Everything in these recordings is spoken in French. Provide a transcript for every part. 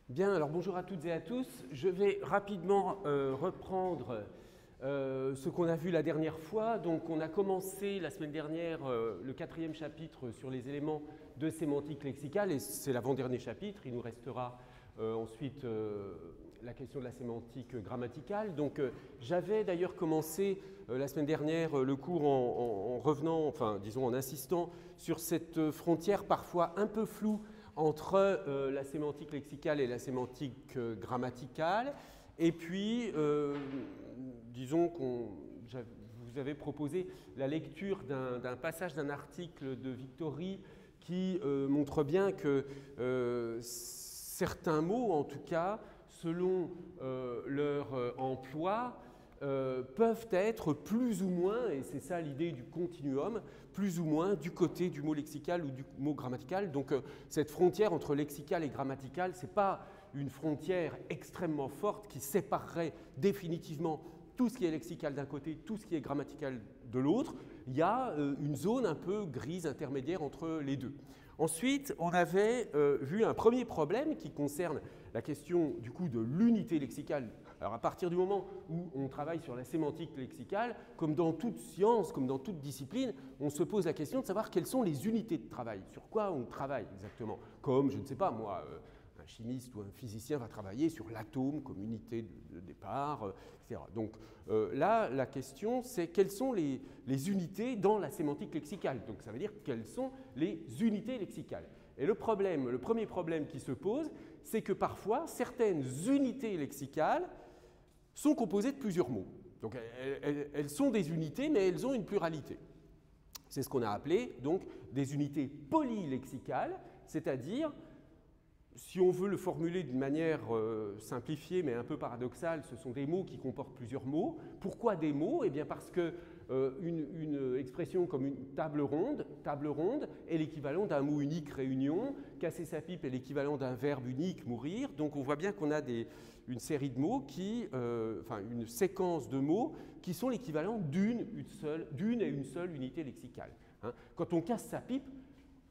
Bien, alors bonjour à toutes et à tous. Je vais rapidement reprendre ce qu'on a vu la dernière fois. Donc, on a commencé la semaine dernière le 4e chapitre sur les éléments de sémantique lexicale et c'est l'avant-dernier chapitre. Il nous restera ensuite la question de la sémantique grammaticale. Donc, j'avais d'ailleurs commencé la semaine dernière le cours en revenant, enfin, disons en insistant sur cette frontière parfois un peu floue entre la sémantique lexicale et la sémantique grammaticale. Et puis, disons qu'on vous avez proposé la lecture d'un passage d'un article de Victory qui montre bien que certains mots, en tout cas, selon leur emploi, peuvent être plus ou moins, et c'est ça l'idée du continuum, plus ou moins du côté du mot lexical ou du mot grammatical. Donc cette frontière entre lexical et grammatical, ce n'est pas une frontière extrêmement forte qui séparerait définitivement tout ce qui est lexical d'un côté, tout ce qui est grammatical de l'autre. Il y a une zone un peu grise intermédiaire entre les deux. Ensuite, on avait vu un premier problème qui concerne la question du coup de l'unité lexicale. Alors à partir du moment où on travaille sur la sémantique lexicale, comme dans toute science, comme dans toute discipline, on se pose la question de savoir quelles sont les unités de travail, sur quoi on travaille exactement. Comme, je ne sais pas moi, un chimiste ou un physicien va travailler sur l'atome comme unité de départ, etc. Donc là, la question, c'est quelles sont les unités dans la sémantique lexicale. Donc ça veut dire quelles sont les unités lexicales. Et le premier problème qui se pose, c'est que parfois, certaines unités lexicales sont composées de plusieurs mots. Donc elles sont des unités, mais elles ont une pluralité. C'est ce qu'on a appelé donc des unités polylexicales, c'est-à-dire, si on veut le formuler d'une manière simplifiée mais un peu paradoxale, ce sont des mots qui comportent plusieurs mots. Pourquoi des mots? Eh bien parce que une expression comme une table ronde est l'équivalent d'un mot unique réunion, casser sa pipe est l'équivalent d'un verbe unique mourir. Donc on voit bien qu'on a une série de mots une séquence de mots qui sont l'équivalent d'une et une seule unité lexicale. Hein. Quand on casse sa pipe,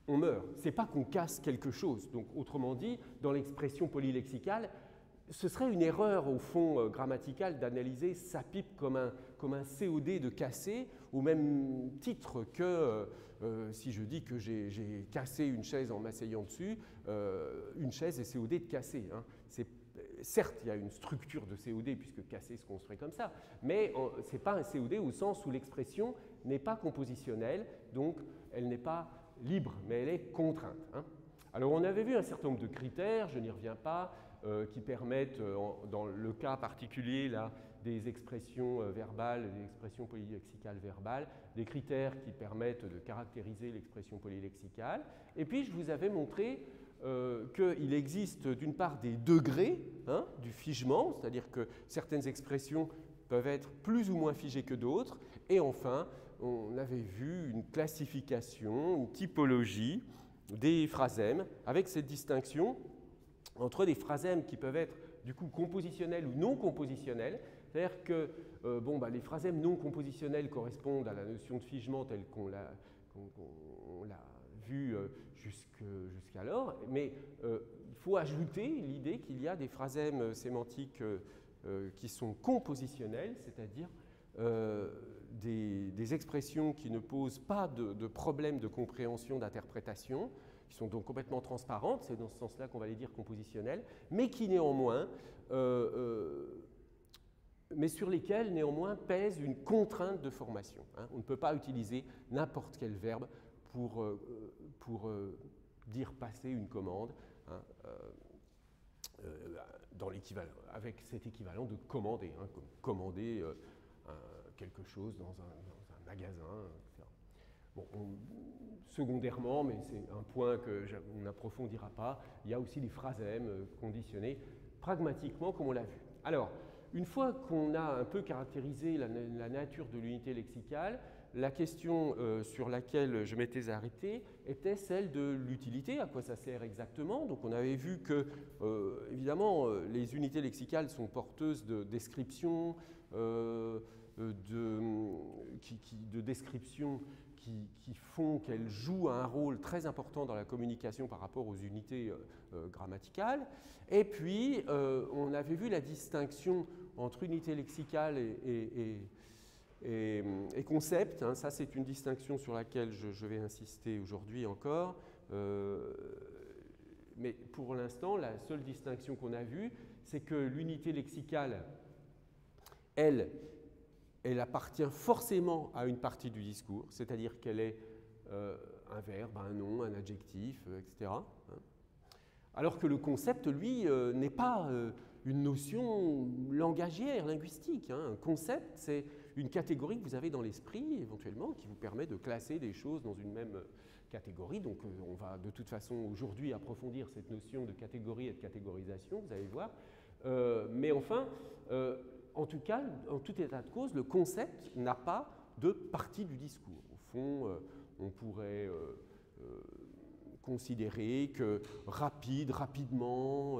on meurt. Ce n'est pas qu'on casse quelque chose. Donc, autrement dit, dans l'expression polylexicale, ce serait une erreur au fond grammaticale d'analyser sa pipe comme un COD de cassé, au même titre que si je dis que j'ai cassé une chaise en m'asseyant dessus, une chaise est COD de cassé. Hein. Certes, il y a une structure de COD puisque casser se construit comme ça, mais ce n'est pas un COD au sens où l'expression n'est pas compositionnelle, donc elle n'est pas libre, mais elle est contrainte. Hein. Alors on avait vu un certain nombre de critères, je n'y reviens pas, qui permettent, dans le cas particulier là, des expressions verbales, des expressions polylexicales verbales, des critères qui permettent de caractériser l'expression polylexicale. Et puis je vous avais montré qu'il existe d'une part des degrés du figement, c'est-à-dire que certaines expressions peuvent être plus ou moins figées que d'autres, et enfin, on avait vu une classification, une typologie des phrasèmes, avec cette distinction entre des phrasèmes qui peuvent être du coup compositionnels ou non compositionnels, c'est-à-dire que les phrasèmes non compositionnels correspondent à la notion de figement telle qu'on l'a vue jusqu'alors, mais il faut ajouter l'idée qu'il y a des phrasèmes sémantiques qui sont compositionnels, c'est-à-dire des expressions qui ne posent pas de problème de compréhension, d'interprétation, qui sont donc complètement transparentes, c'est dans ce sens-là qu'on va les dire compositionnelles, mais qui néanmoins, mais sur lesquelles néanmoins pèse une contrainte de formation. Hein. On ne peut pas utiliser n'importe quel verbe pour dire passer une commande, hein, avec cet équivalent de commander, hein, comme commander quelque chose dans un magasin, etc. Bon, secondairement, mais c'est un point qu'on n'approfondira pas, il y a aussi des phrasèmes conditionnés pragmatiquement comme on l'a vu. Alors, une fois qu'on a un peu caractérisé la nature de l'unité lexicale, la question sur laquelle je m'étais arrêté était celle de l'utilité, à quoi ça sert exactement. Donc on avait vu que, évidemment, les unités lexicales sont porteuses de descriptions, de descriptions qui font qu'elles jouent un rôle très important dans la communication par rapport aux unités grammaticales. Et puis, on avait vu la distinction entre unité lexicale et concept. Hein. Ça, c'est une distinction sur laquelle je vais insister aujourd'hui encore. Mais pour l'instant, la seule distinction qu'on a vue, c'est que l'unité lexicale, elle appartient forcément à une partie du discours, c'est-à-dire qu'elle est un verbe, un nom, un adjectif, etc. Alors que le concept, lui, n'est pas une notion langagière, linguistique. Un concept, c'est une catégorie que vous avez dans l'esprit, éventuellement, qui vous permet de classer des choses dans une même catégorie. Donc, on va de toute façon aujourd'hui approfondir cette notion de catégorie et de catégorisation, vous allez voir. Mais enfin, en tout cas, en tout état de cause, le concept n'a pas de partie du discours. Au fond, on pourrait considérer que rapide, rapidement,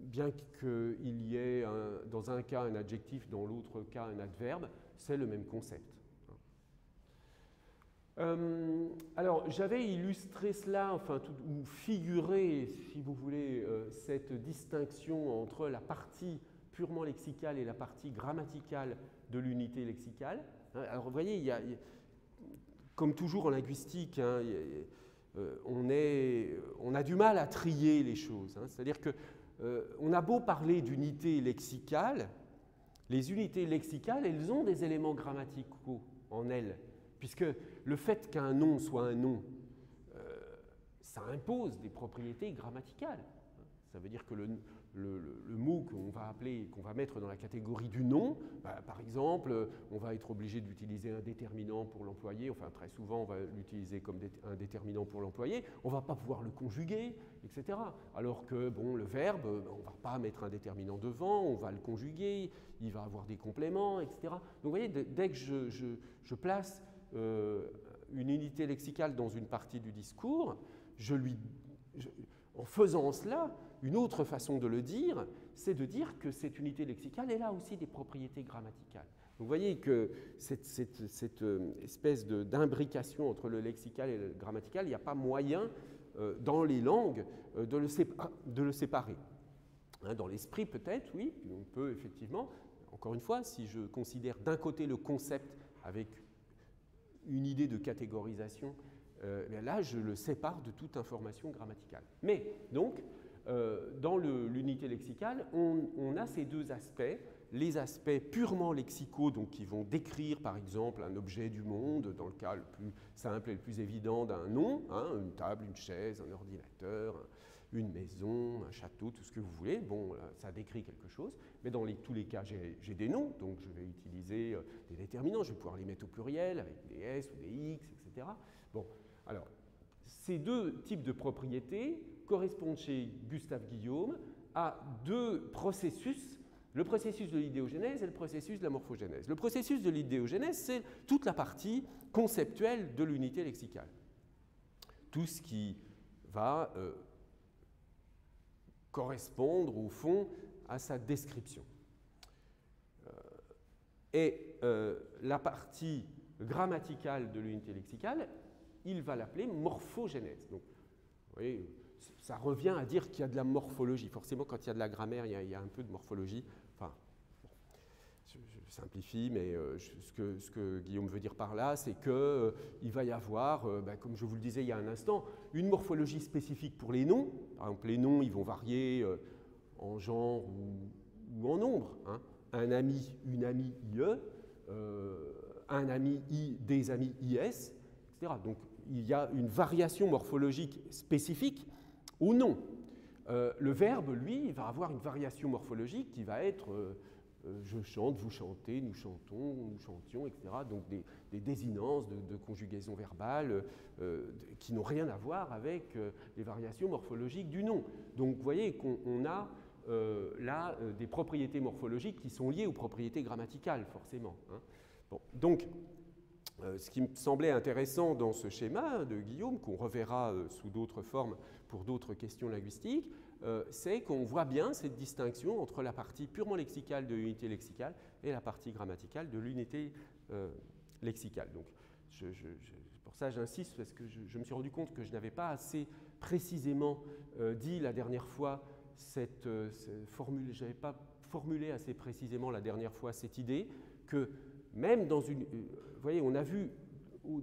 bien qu'il y ait dans un cas un adjectif, dans l'autre cas un adverbe, c'est le même concept. Alors, j'avais illustré cela, enfin, ou figuré, si vous voulez, cette distinction entre la partie purement lexicale et la partie grammaticale de l'unité lexicale. Alors, vous voyez, comme toujours en linguistique, hein, on a du mal à trier les choses. Hein. C'est-à-dire qu'on a beau parler d'unité lexicale, les unités lexicales, elles ont des éléments grammaticaux en elles, puisque le fait qu'un nom soit un nom, ça impose des propriétés grammaticales. Ça veut dire que le mot qu'on va appeler, qu'on va mettre dans la catégorie du nom, par exemple, on va être obligé d'utiliser un déterminant pour l'employé, enfin très souvent on va l'utiliser comme un déterminant pour l'employé, on ne va pas pouvoir le conjuguer, etc. Alors que bon, le verbe, on ne va pas mettre un déterminant devant, on va le conjuguer, il va avoir des compléments, etc. Donc vous voyez, dès que je place une unité lexicale dans une partie du discours, en faisant cela, une autre façon de le dire, c'est de dire que cette unité lexicale, elle a aussi des propriétés grammaticales. Donc vous voyez que cette espèce d'imbrication entre le lexical et le grammatical, il n'y a pas moyen dans les langues de le séparer. Hein, dans l'esprit peut-être, oui, on peut effectivement, encore une fois, si je considère d'un côté le concept avec une idée de catégorisation, là je le sépare de toute information grammaticale. Mais donc, dans l'unité lexicale, on a ces deux aspects, les aspects purement lexicaux, donc qui vont décrire par exemple un objet du monde, dans le cas le plus simple et le plus évident d'un nom, hein, une table, une chaise, un ordinateur, une maison, un château, tout ce que vous voulez. Bon, là, ça décrit quelque chose, mais dans tous les cas, j'ai des noms, donc je vais utiliser des déterminants, je vais pouvoir les mettre au pluriel avec des S ou des X, etc. Bon, alors, ces deux types de propriétés correspondent chez Gustave Guillaume à deux processus, le processus de l'idéogénèse et le processus de la morphogénèse. Le processus de l'idéogénèse, c'est toute la partie conceptuelle de l'unité lexicale. Tout ce qui va correspondre au fond à sa description. Et la partie grammaticale de l'unité lexicale, il va l'appeler morphogénèse. Donc, vous voyez, ça revient à dire qu'il y a de la morphologie. Forcément, quand il y a de la grammaire, il y a un peu de morphologie. Enfin, bon, je simplifie, mais ce que Guillaume veut dire par là, c'est qu'il va y avoir, comme je vous le disais il y a un instant, une morphologie spécifique pour les noms. Par exemple, les noms, ils vont varier en genre ou en nombre. Hein. Un ami, une amie, IE, un ami, des amis, IS, etc. Donc, il y a une variation morphologique spécifique au nom. Le verbe, lui, il va avoir une variation morphologique qui va être je chante, vous chantez, nous chantons, nous chantions, etc. Donc des désinences de conjugaison verbale qui n'ont rien à voir avec les variations morphologiques du nom. Donc vous voyez qu'on a là des propriétés morphologiques qui sont liées aux propriétés grammaticales, forcément. Hein. Bon, donc, ce qui me semblait intéressant dans ce schéma de Guillaume, qu'on reverra sous d'autres formes pour d'autres questions linguistiques, c'est qu'on voit bien cette distinction entre la partie purement lexicale de l'unité lexicale et la partie grammaticale de l'unité lexicale. Donc, pour ça j'insiste, parce que je me suis rendu compte que je n'avais pas assez précisément dit la dernière fois cette formule, je n'avais pas formulé assez précisément la dernière fois cette idée que même dans une... vous voyez, on a vu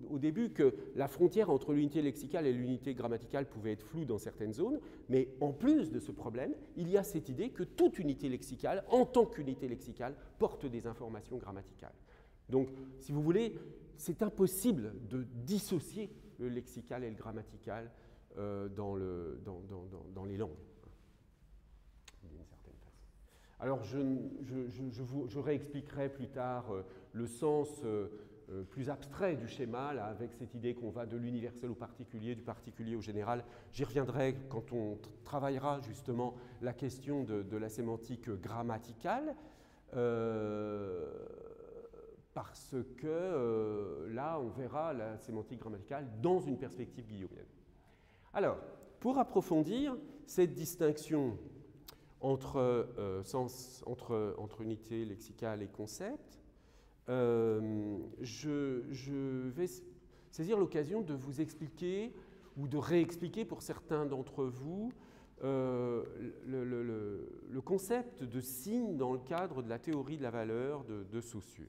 au début que la frontière entre l'unité lexicale et l'unité grammaticale pouvait être floue dans certaines zones, mais en plus de ce problème, il y a cette idée que toute unité lexicale, en tant qu'unité lexicale, porte des informations grammaticales. Donc, si vous voulez, c'est impossible de dissocier le lexical et le grammatical dans les langues, d'une certaine façon. Alors, je réexpliquerai plus tard le sens plus abstrait du schéma, là, avec cette idée qu'on va de l'universel au particulier, du particulier au général. J'y reviendrai quand on travaillera justement la question de la sémantique grammaticale, parce que là, on verra la sémantique grammaticale dans une perspective guillaumienne. Alors, pour approfondir cette distinction entre unité lexicale et concept, je vais saisir l'occasion de vous expliquer ou de réexpliquer pour certains d'entre vous le concept de signe dans le cadre de la théorie de la valeur de Saussure.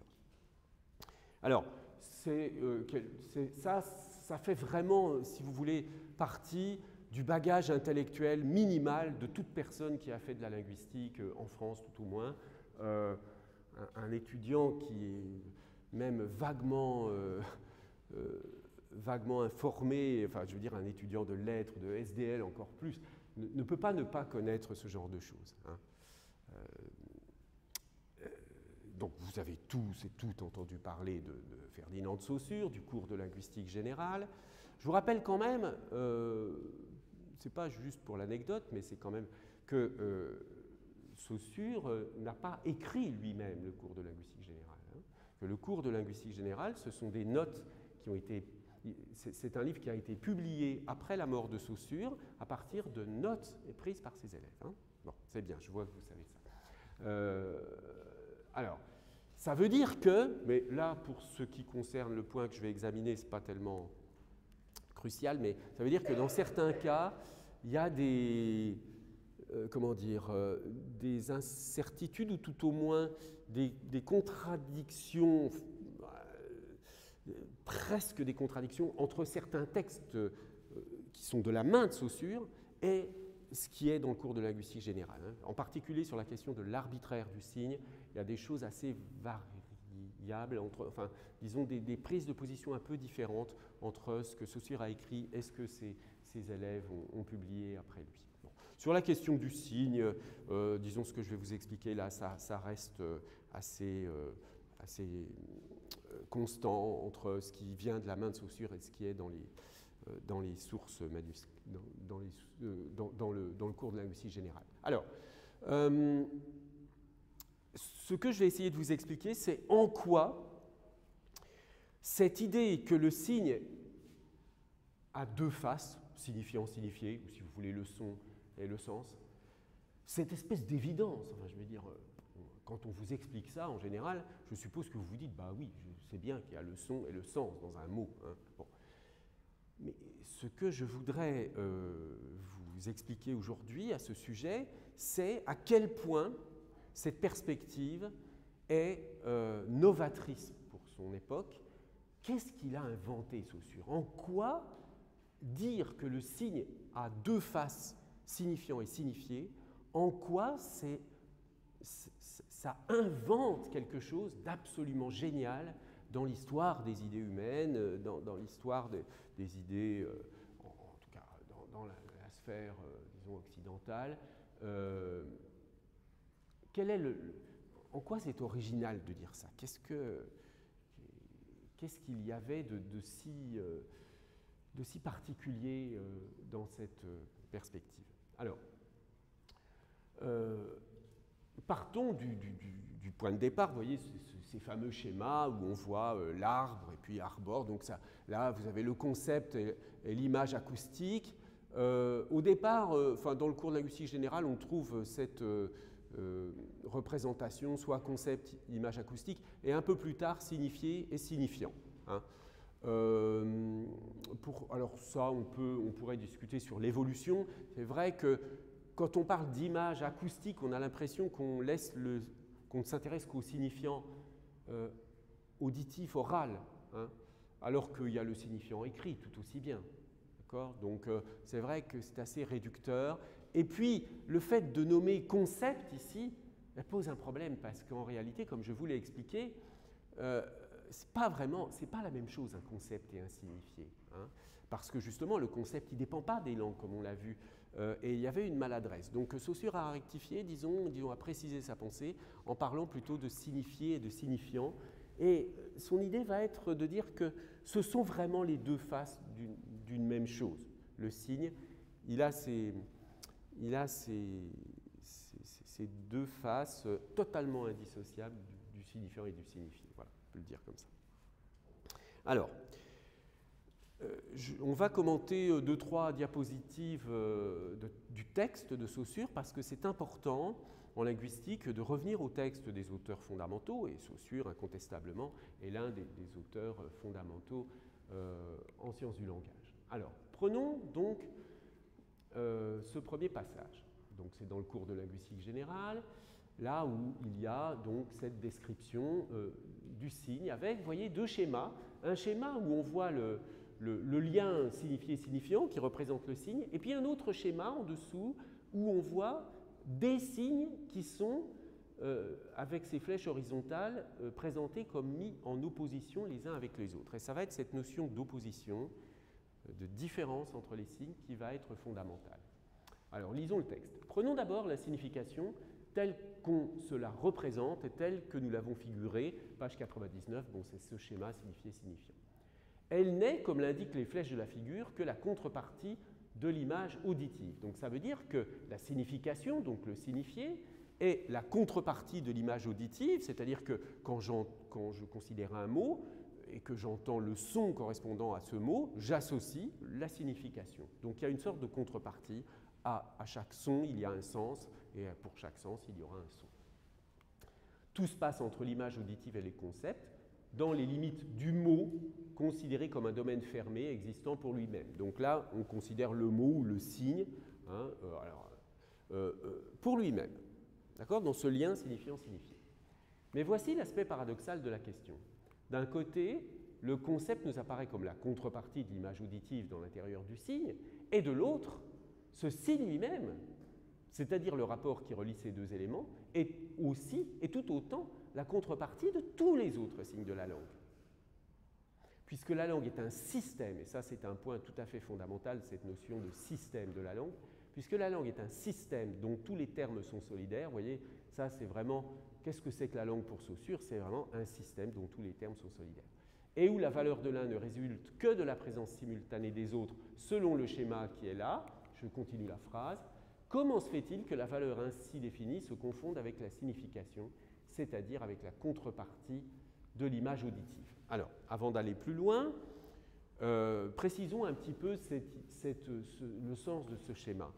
Alors, ça fait vraiment, si vous voulez, partie du bagage intellectuel minimal de toute personne qui a fait de la linguistique en France, tout au moins. Un étudiant qui est même vaguement informé, enfin je veux dire un étudiant de lettres, de SDL encore plus, ne peut pas ne pas connaître ce genre de choses. Hein. Donc vous avez tous et toutes entendu parler de Ferdinand de Saussure, du cours de linguistique générale. Je vous rappelle quand même, c'est pas juste pour l'anecdote, mais c'est quand même que Saussure n'a pas écrit lui-même le cours de linguistique générale. Hein. Que le cours de linguistique générale, ce sont des notes qui ont été... C'est un livre qui a été publié après la mort de Saussure, à partir de notes prises par ses élèves. Hein. Bon, c'est bien, je vois que vous savez ça. Alors, ça veut dire que, mais là, pour ce qui concerne le point que je vais examiner, ce n'est pas tellement crucial, mais ça veut dire que dans certains cas, il y a des... des incertitudes ou tout au moins des contradictions, presque des contradictions entre certains textes qui sont de la main de Saussure et ce qui est dans le cours de linguistique générale. Hein. En particulier sur la question de l'arbitraire du signe, il y a des choses assez variables, enfin, disons des prises de position un peu différentes entre ce que Saussure a écrit et ce que ses élèves ont publié après lui. Bon. Sur la question du signe, disons ce que je vais vous expliquer là, ça reste assez constant entre ce qui vient de la main de Saussure et ce qui est dans les sources manuscrites, dans le cours de linguistique générale. Alors, ce que je vais essayer de vous expliquer, c'est en quoi cette idée que le signe a deux faces, signifiant, signifié, ou si vous voulez le son et le sens, cette espèce d'évidence, enfin, je veux dire, quand on vous explique ça, en général, je suppose que vous vous dites, bah oui, je sais bien qu'il y a le son et le sens dans un mot. Hein. Bon. Mais ce que je voudrais vous expliquer aujourd'hui à ce sujet, c'est à quel point cette perspective est novatrice pour son époque. Qu'est-ce qu'il a inventé, Saussure? En quoi dire que le signe a deux faces, signifiant et signifié, en quoi ça invente quelque chose d'absolument génial dans l'histoire des idées humaines, dans l'histoire des idées, en tout cas dans la sphère, disons, occidentale. En quoi c'est original de dire ça? Qu'est-ce qu'il y avait de si particulier dans cette perspective? Alors, partons du point de départ, vous voyez ces fameux schémas où on voit l'arbre et puis arbore, donc ça, là vous avez le concept et l'image acoustique. Au départ, dans le cours de linguistique générale, on trouve cette représentation, soit concept, image acoustique, et un peu plus tard signifié et signifiant. Hein. Alors ça, on pourrait discuter sur l'évolution. C'est vrai que quand on parle d'image acoustique, on a l'impression qu'on ne s'intéresse qu'au signifiant auditif, oral, hein, alors qu'il y a le signifiant écrit tout aussi bien. Donc c'est vrai que c'est assez réducteur. Et puis le fait de nommer concept ici pose un problème parce qu'en réalité, comme je vous l'ai expliqué, c'est pas la même chose un concept et un signifié, hein, parce que justement le concept il dépend pas des langues comme on l'a vu, et il y avait une maladresse. Donc Saussure a rectifié, disons a précisé sa pensée en parlant plutôt de signifié et de signifiant. Et son idée va être de dire que ce sont vraiment les deux faces d'une même chose. Le signe, il a ces deux faces totalement indissociables du signifiant et du signifié. Voilà, on peut le dire comme ça. Alors, on va commenter 2-3 diapositives du texte de Saussure parce que c'est important en linguistique de revenir au texte des auteurs fondamentaux, et Saussure, incontestablement, est l'un des auteurs fondamentaux en sciences du langage. Alors, prenons donc ce premier passage. Donc, c'est dans le cours de linguistique générale, là où il y a donc cette description du signe avec, vous voyez, deux schémas. Un schéma où on voit le lien signifié-signifiant qui représente le signe, et puis un autre schéma en dessous où on voit des signes qui sont, avec ces flèches horizontales, présentés comme mis en opposition les uns avec les autres. Et ça va être cette notion d'opposition, de différence entre les signes qui va être fondamentale. Alors, lisons le texte. Prenons d'abord la signification telle qu'on se la représente et telle que nous l'avons figurée, page 99, bon, c'est ce schéma signifié-signifiant. Elle n'est, comme l'indiquent les flèches de la figure, que la contrepartie de l'image auditive. Donc ça veut dire que la signification, donc le signifié, est la contrepartie de l'image auditive, c'est-à-dire que quand je considère un mot et que j'entends le son correspondant à ce mot, j'associe la signification. Donc il y a une sorte de contrepartie. À chaque son, il y a un sens, et pour chaque sens, il y aura un son. Tout se passe entre l'image auditive et les concepts, dans les limites du mot, considéré comme un domaine fermé existant pour lui-même. Donc là, on considère le mot ou le signe pour lui-même, d'accord, dans ce lien signifiant-signifié. Mais voici l'aspect paradoxal de la question. D'un côté, le concept nous apparaît comme la contrepartie de l'image auditive dans l'intérieur du signe, et de l'autre, ce signe lui-même, c'est-à-dire le rapport qui relie ces deux éléments, est aussi et tout autant la contrepartie de tous les autres signes de la langue. Puisque la langue est un système, et ça c'est un point tout à fait fondamental, cette notion de système de la langue, puisque la langue est un système dont tous les termes sont solidaires, vous voyez, ça c'est vraiment, qu'est-ce que c'est que la langue pour Saussure? C'est vraiment un système dont tous les termes sont solidaires. Et où la valeur de l'un ne résulte que de la présence simultanée des autres selon le schéma qui est là. Je continue la phrase. Comment se fait-il que la valeur ainsi définie se confonde avec la signification, c'est-à-dire avec la contrepartie de l'image auditive? Alors, avant d'aller plus loin, précisons un petit peu le sens de ce schéma.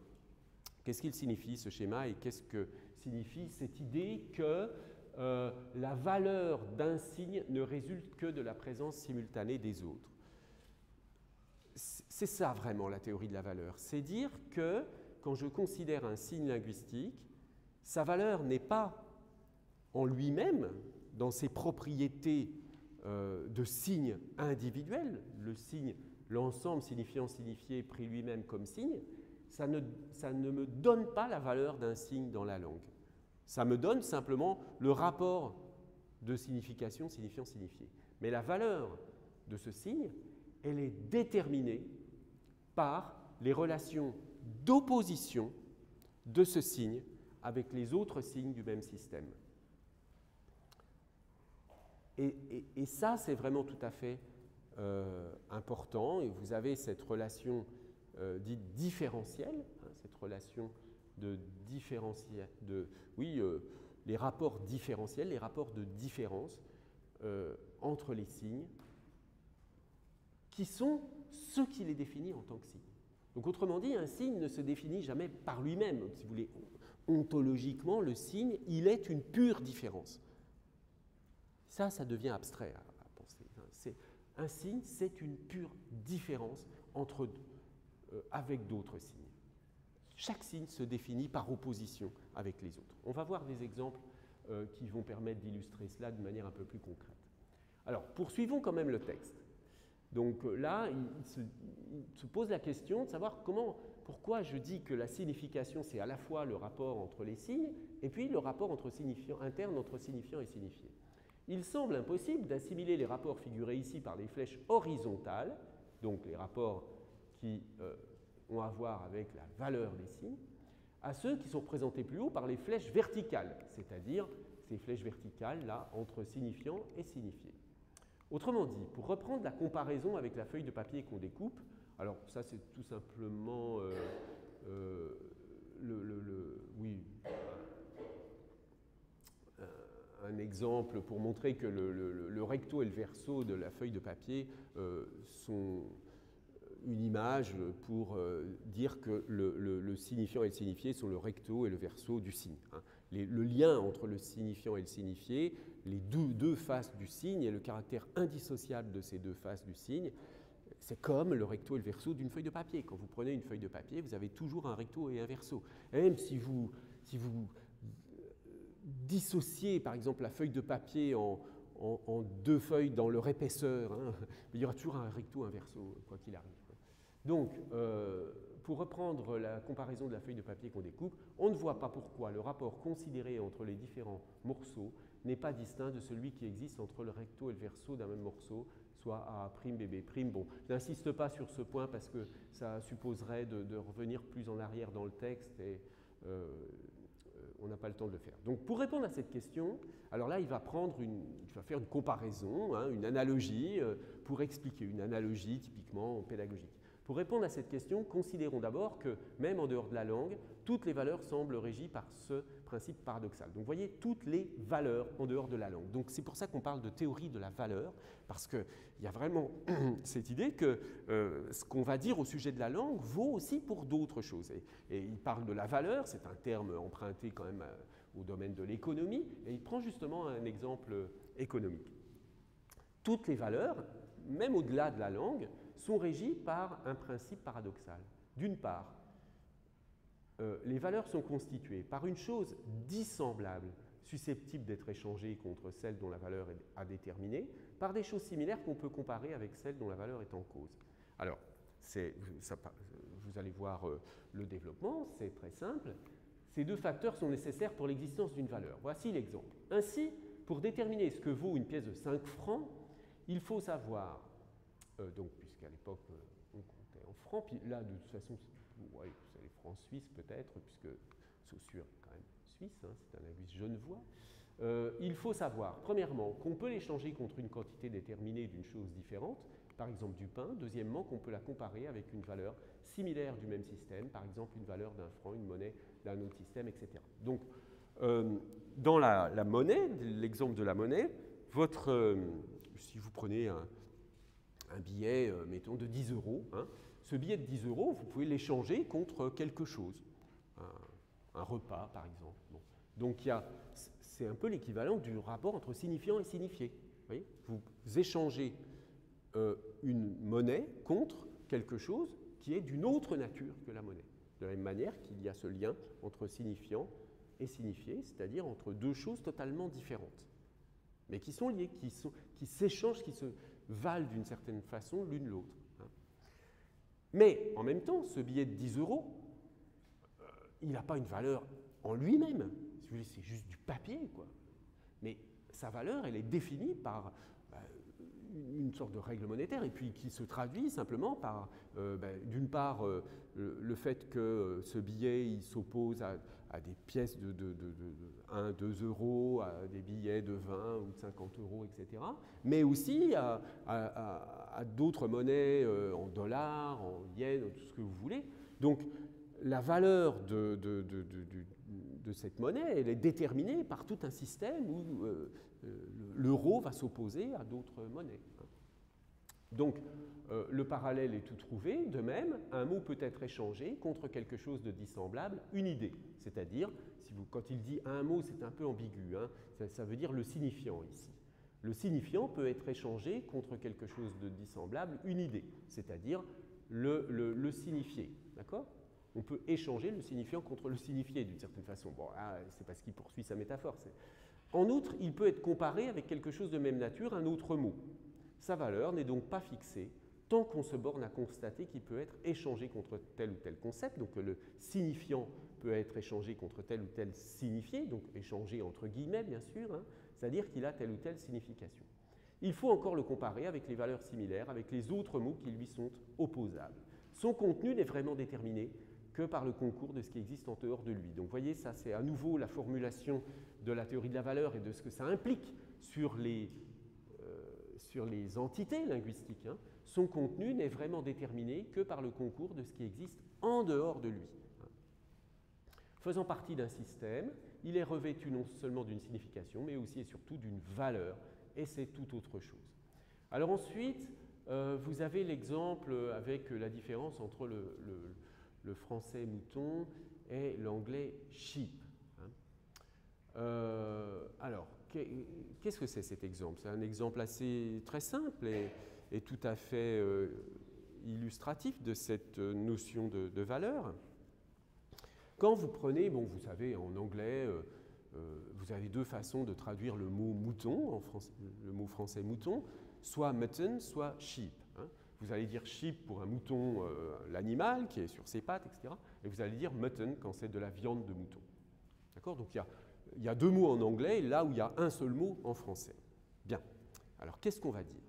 Qu'est-ce qu'il signifie ce schéma et qu'est-ce que signifie cette idée que la valeur d'un signe ne résulte que de la présence simultanée des autres? C'est ça vraiment la théorie de la valeur. C'est dire que quand je considère un signe linguistique, sa valeur n'est pas en lui-même, dans ses propriétés de signe individuel, le signe, l'ensemble signifiant-signifié pris lui-même comme signe, ça ne me donne pas la valeur d'un signe dans la langue. Ça me donne simplement le rapport de signification signifiant-signifié. Mais la valeur de ce signe, elle est déterminée par les relations d'opposition de ce signe avec les autres signes du même système. Et ça, c'est vraiment tout à fait important. Et vous avez cette relation dite différentielle, hein, cette relation de différentiel, les rapports différentiels, les rapports de différence entre les signes, qui sont ce qui les définit en tant que signe. Donc autrement dit, un signe ne se définit jamais par lui-même. Si vous voulez, ontologiquement, le signe, il est une pure différence. Ça devient abstrait à penser. Un signe, c'est une pure différence avec d'autres signes. Chaque signe se définit par opposition avec les autres. On va voir des exemples qui vont permettre d'illustrer cela de manière un peu plus concrète. Alors, poursuivons quand même le texte. Donc là, il se pose la question de savoir pourquoi je dis que la signification, c'est à la fois le rapport entre les signes et puis le rapport interne entre signifiant et signifié. Il semble impossible d'assimiler les rapports figurés ici par les flèches horizontales, donc les rapports qui ont à voir avec la valeur des signes, à ceux qui sont représentés plus haut par les flèches verticales, c'est-à-dire ces flèches verticales là entre signifiant et signifié. Autrement dit, pour reprendre la comparaison avec la feuille de papier qu'on découpe, alors ça c'est tout simplement un exemple pour montrer que le recto et le verso de la feuille de papier sont une image pour dire que le signifiant et le signifié sont le recto et le verso du signe. Le lien entre le signifiant et le signifié, les deux faces du signe et le caractère indissociable de ces deux faces du signe, c'est comme le recto et le verso d'une feuille de papier. Quand vous prenez une feuille de papier, vous avez toujours un recto et un verso. Et même si vous dissociez, par exemple, la feuille de papier en deux feuilles dans leur épaisseur, il y aura toujours un recto et un verso, quoi qu'il arrive. Donc, pour reprendre la comparaison de la feuille de papier qu'on découpe, on ne voit pas pourquoi le rapport considéré entre les différents morceaux n'est pas distinct de celui qui existe entre le recto et le verso d'un même morceau, soit A', B'. Bon, je n'insiste pas sur ce point parce que ça supposerait de revenir plus en arrière dans le texte et on n'a pas le temps de le faire. Donc, pour répondre à cette question, alors là, il va faire une comparaison, une analogie, pour expliquer une analogie typiquement pédagogique. Pour répondre à cette question, considérons d'abord que, même en dehors de la langue, toutes les valeurs semblent régies par ce principe paradoxal. Donc, vous voyez, toutes les valeurs en dehors de la langue. Donc, c'est pour ça qu'on parle de théorie de la valeur, parce qu'il y a vraiment cette idée que ce qu'on va dire au sujet de la langue vaut aussi pour d'autres choses. Et il parle de la valeur, c'est un terme emprunté quand même au domaine de l'économie, et il prend justement un exemple économique. Toutes les valeurs, même au-delà de la langue, sont régies par un principe paradoxal. D'une part, les valeurs sont constituées par une chose dissemblable, susceptible d'être échangée contre celle dont la valeur est à déterminer, par des choses similaires qu'on peut comparer avec celles dont la valeur est en cause. Alors, vous allez voir le développement, c'est très simple. Ces deux facteurs sont nécessaires pour l'existence d'une valeur. Voici l'exemple. Ainsi, pour déterminer ce que vaut une pièce de 5 francs, il faut savoir, donc puisqu'à l'époque on comptait en francs, puis là de toute façon, c'est les francs suisses peut-être, puisque Saussure est quand même suisse, c'est un linguiste genevois, il faut savoir, premièrement, qu'on peut l'échanger contre une quantité déterminée d'une chose différente, par exemple du pain, deuxièmement, qu'on peut la comparer avec une valeur similaire du même système, par exemple une valeur d'un franc, une monnaie d'un autre système, etc. Donc, dans la monnaie, l'exemple de la monnaie, si vous prenez un billet, mettons, de 10 €, ce billet de 10 €, vous pouvez l'échanger contre quelque chose, un repas par exemple. Bon. Donc c'est un peu l'équivalent du rapport entre signifiant et signifié. Vous échangez une monnaie contre quelque chose qui est d'une autre nature que la monnaie. De la même manière qu'il y a ce lien entre signifiant et signifié, c'est-à-dire entre deux choses totalement différentes, mais qui sont liées, qui s'échangent, qui se valent d'une certaine façon l'une l'autre. Mais en même temps, ce billet de 10 €, il n'a pas une valeur en lui-même. Si vous voulez, c'est juste du papier, quoi. Mais sa valeur, elle est définie par une sorte de règle monétaire, et puis qui se traduit simplement par, d'une part, le fait que ce billet il s'oppose à des pièces de 1, 2 €, à des billets de 20 ou de 50 €, etc., mais aussi à d'autres monnaies en dollars, en yens, tout ce que vous voulez. Donc, la valeur de cette monnaie, elle est déterminée par tout un système où l'euro va s'opposer à d'autres monnaies. Donc, le parallèle est tout trouvé. De même, un mot peut être échangé contre quelque chose de dissemblable, une idée. C'est-à-dire, quand il dit un mot, c'est un peu ambigu, ça veut dire le signifiant ici. Le signifiant peut être échangé contre quelque chose de dissemblable, une idée, c'est-à-dire le signifié. D'accord? On peut échanger le signifiant contre le signifié d'une certaine façon. Bon, là, c'est parce qu'il poursuit sa métaphore. En outre, il peut être comparé avec quelque chose de même nature, un autre mot. Sa valeur n'est donc pas fixée tant qu'on se borne à constater qu'il peut être échangé contre tel ou tel concept. Donc le signifiant peut être échangé contre tel ou tel signifié, donc échangé entre guillemets bien sûr, hein, c'est-à-dire qu'il a telle ou telle signification. Il faut encore le comparer avec les valeurs similaires, avec les autres mots qui lui sont opposables. Son contenu n'est vraiment déterminé que par le concours de ce qui existe en dehors de lui. Donc vous voyez, ça c'est à nouveau la formulation de la théorie de la valeur et de ce que ça implique sur les entités linguistiques. Hein. Son contenu n'est vraiment déterminé que par le concours de ce qui existe en dehors de lui. Faisant partie d'un système, il est revêtu non seulement d'une signification, mais aussi et surtout d'une valeur, et c'est tout autre chose. Alors ensuite, vous avez l'exemple avec la différence entre le français mouton et l'anglais sheep. Alors, qu'est-ce que c'est cet exemple? C'est un exemple assez très simple et tout à fait illustratif de cette notion de valeur. Quand vous prenez, bon, vous savez, en anglais, vous avez deux façons de traduire le mot mouton, en français, le mot français mouton, soit mutton, soit sheep. Hein. Vous allez dire sheep pour un mouton, l'animal qui est sur ses pattes, etc. Et vous allez dire mutton quand c'est de la viande de mouton. D'accord? Donc il y a deux mots en anglais, là où il y a un seul mot en français. Bien. Alors qu'est-ce qu'on va dire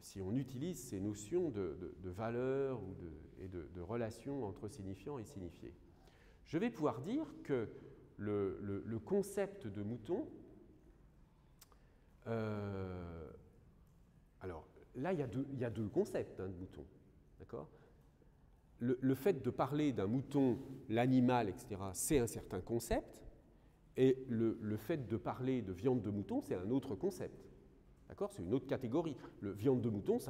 si on utilise ces notions de valeur et de relation entre signifiant et signifié? Je vais pouvoir dire que le concept de mouton, alors là il y a deux concepts de mouton, d'accord? Le fait de parler d'un mouton, l'animal, etc., c'est un certain concept, et le fait de parler de viande de mouton, c'est un autre concept, d'accord? C'est une autre catégorie. Le viande de mouton,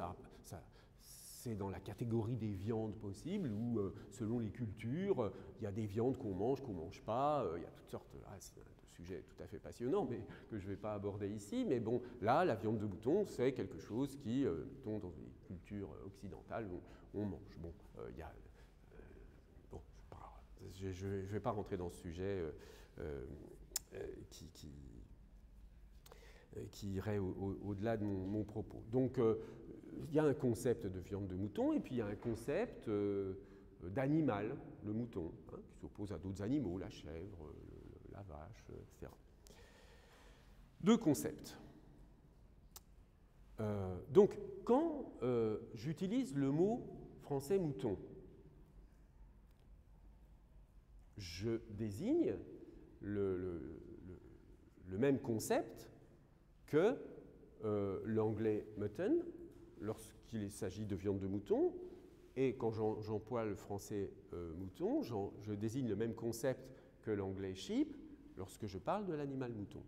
c'est dans la catégorie des viandes possibles où, selon les cultures, il y a des viandes qu'on mange pas, il y a toutes sortes. C'est un sujet tout à fait passionnant, mais que je ne vais pas aborder ici. Mais bon, là, la viande de mouton, c'est quelque chose qui, mettons, dans les cultures occidentales, on mange. Bon, il y a. Bon, je ne vais pas rentrer dans ce sujet qui irait au-delà de mon propos. Donc, il y a un concept de viande de mouton et puis il y a un concept d'animal, le mouton, hein, qui s'oppose à d'autres animaux, la chèvre, la vache, etc. Deux concepts. Donc, quand j'utilise le mot français mouton, je désigne le même concept que l'anglais mutton lorsqu'il s'agit de viande de mouton, et quand j'emploie le français mouton, je désigne le même concept que l'anglais sheep lorsque je parle de l'animal mouton.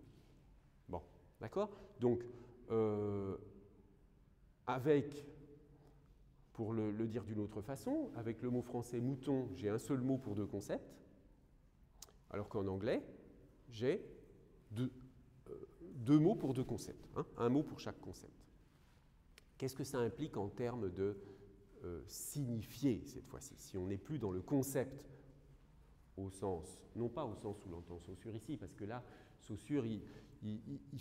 Bon, d'accord? Donc, pour le dire d'une autre façon, avec le mot français mouton, j'ai un seul mot pour deux concepts, alors qu'en anglais, j'ai deux mots pour deux concepts, hein, un mot pour chaque concept. Qu'est-ce que ça implique en termes de signifier cette fois-ci? Si on n'est plus dans le concept au sens, non pas au sens où l'entend Saussure ici, parce que là, Saussure, il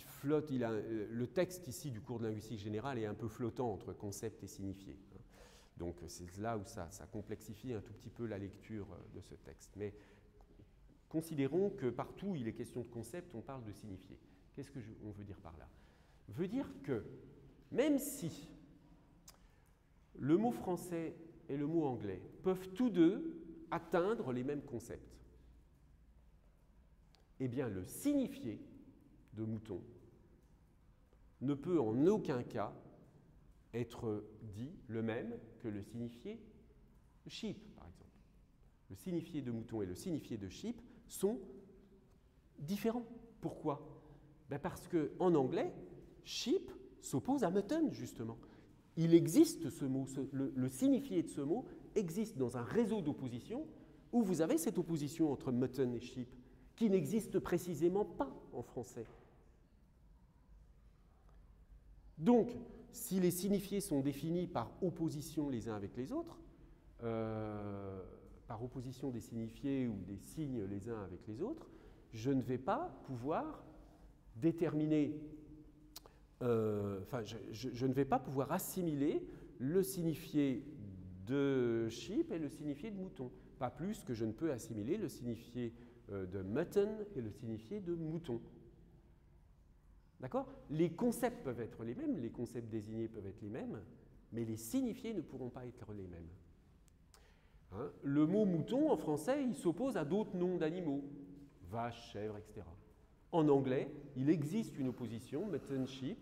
flotte, le texte ici du cours de linguistique générale est un peu flottant entre concept et signifié. Hein. Donc c'est là où ça complexifie un tout petit peu la lecture de ce texte. Mais considérons que partout où il est question de concept, on parle de signifié. Qu'est-ce qu'on veut dire par là? On veut dire que même si le mot français et le mot anglais peuvent tous deux atteindre les mêmes concepts, eh bien le signifié de mouton ne peut en aucun cas être dit le même que le signifié de sheep, par exemple. Le signifié de mouton et le signifié de sheep sont différents. Pourquoi? Parce qu'en anglais, sheep s'oppose à mutton, justement. Il existe ce mot, le signifié de ce mot existe dans un réseau d'opposition où vous avez cette opposition entre mutton et sheep qui n'existe précisément pas en français. Donc, si les signifiés sont définis par opposition les uns avec les autres, par opposition des signifiés ou des signes les uns avec les autres, je ne vais pas pouvoir déterminer, je ne vais pas pouvoir assimiler le signifié de sheep et le signifié de mouton. Pas plus que je ne peux assimiler le signifié de mutton et le signifié de mouton. D'accord? Les concepts peuvent être les mêmes, les concepts désignés peuvent être les mêmes, mais les signifiés ne pourront pas être les mêmes. Hein? Le mot mouton en français, il s'oppose à d'autres noms d'animaux, vache, chèvre, etc. En anglais, il existe une opposition, mutton, sheep,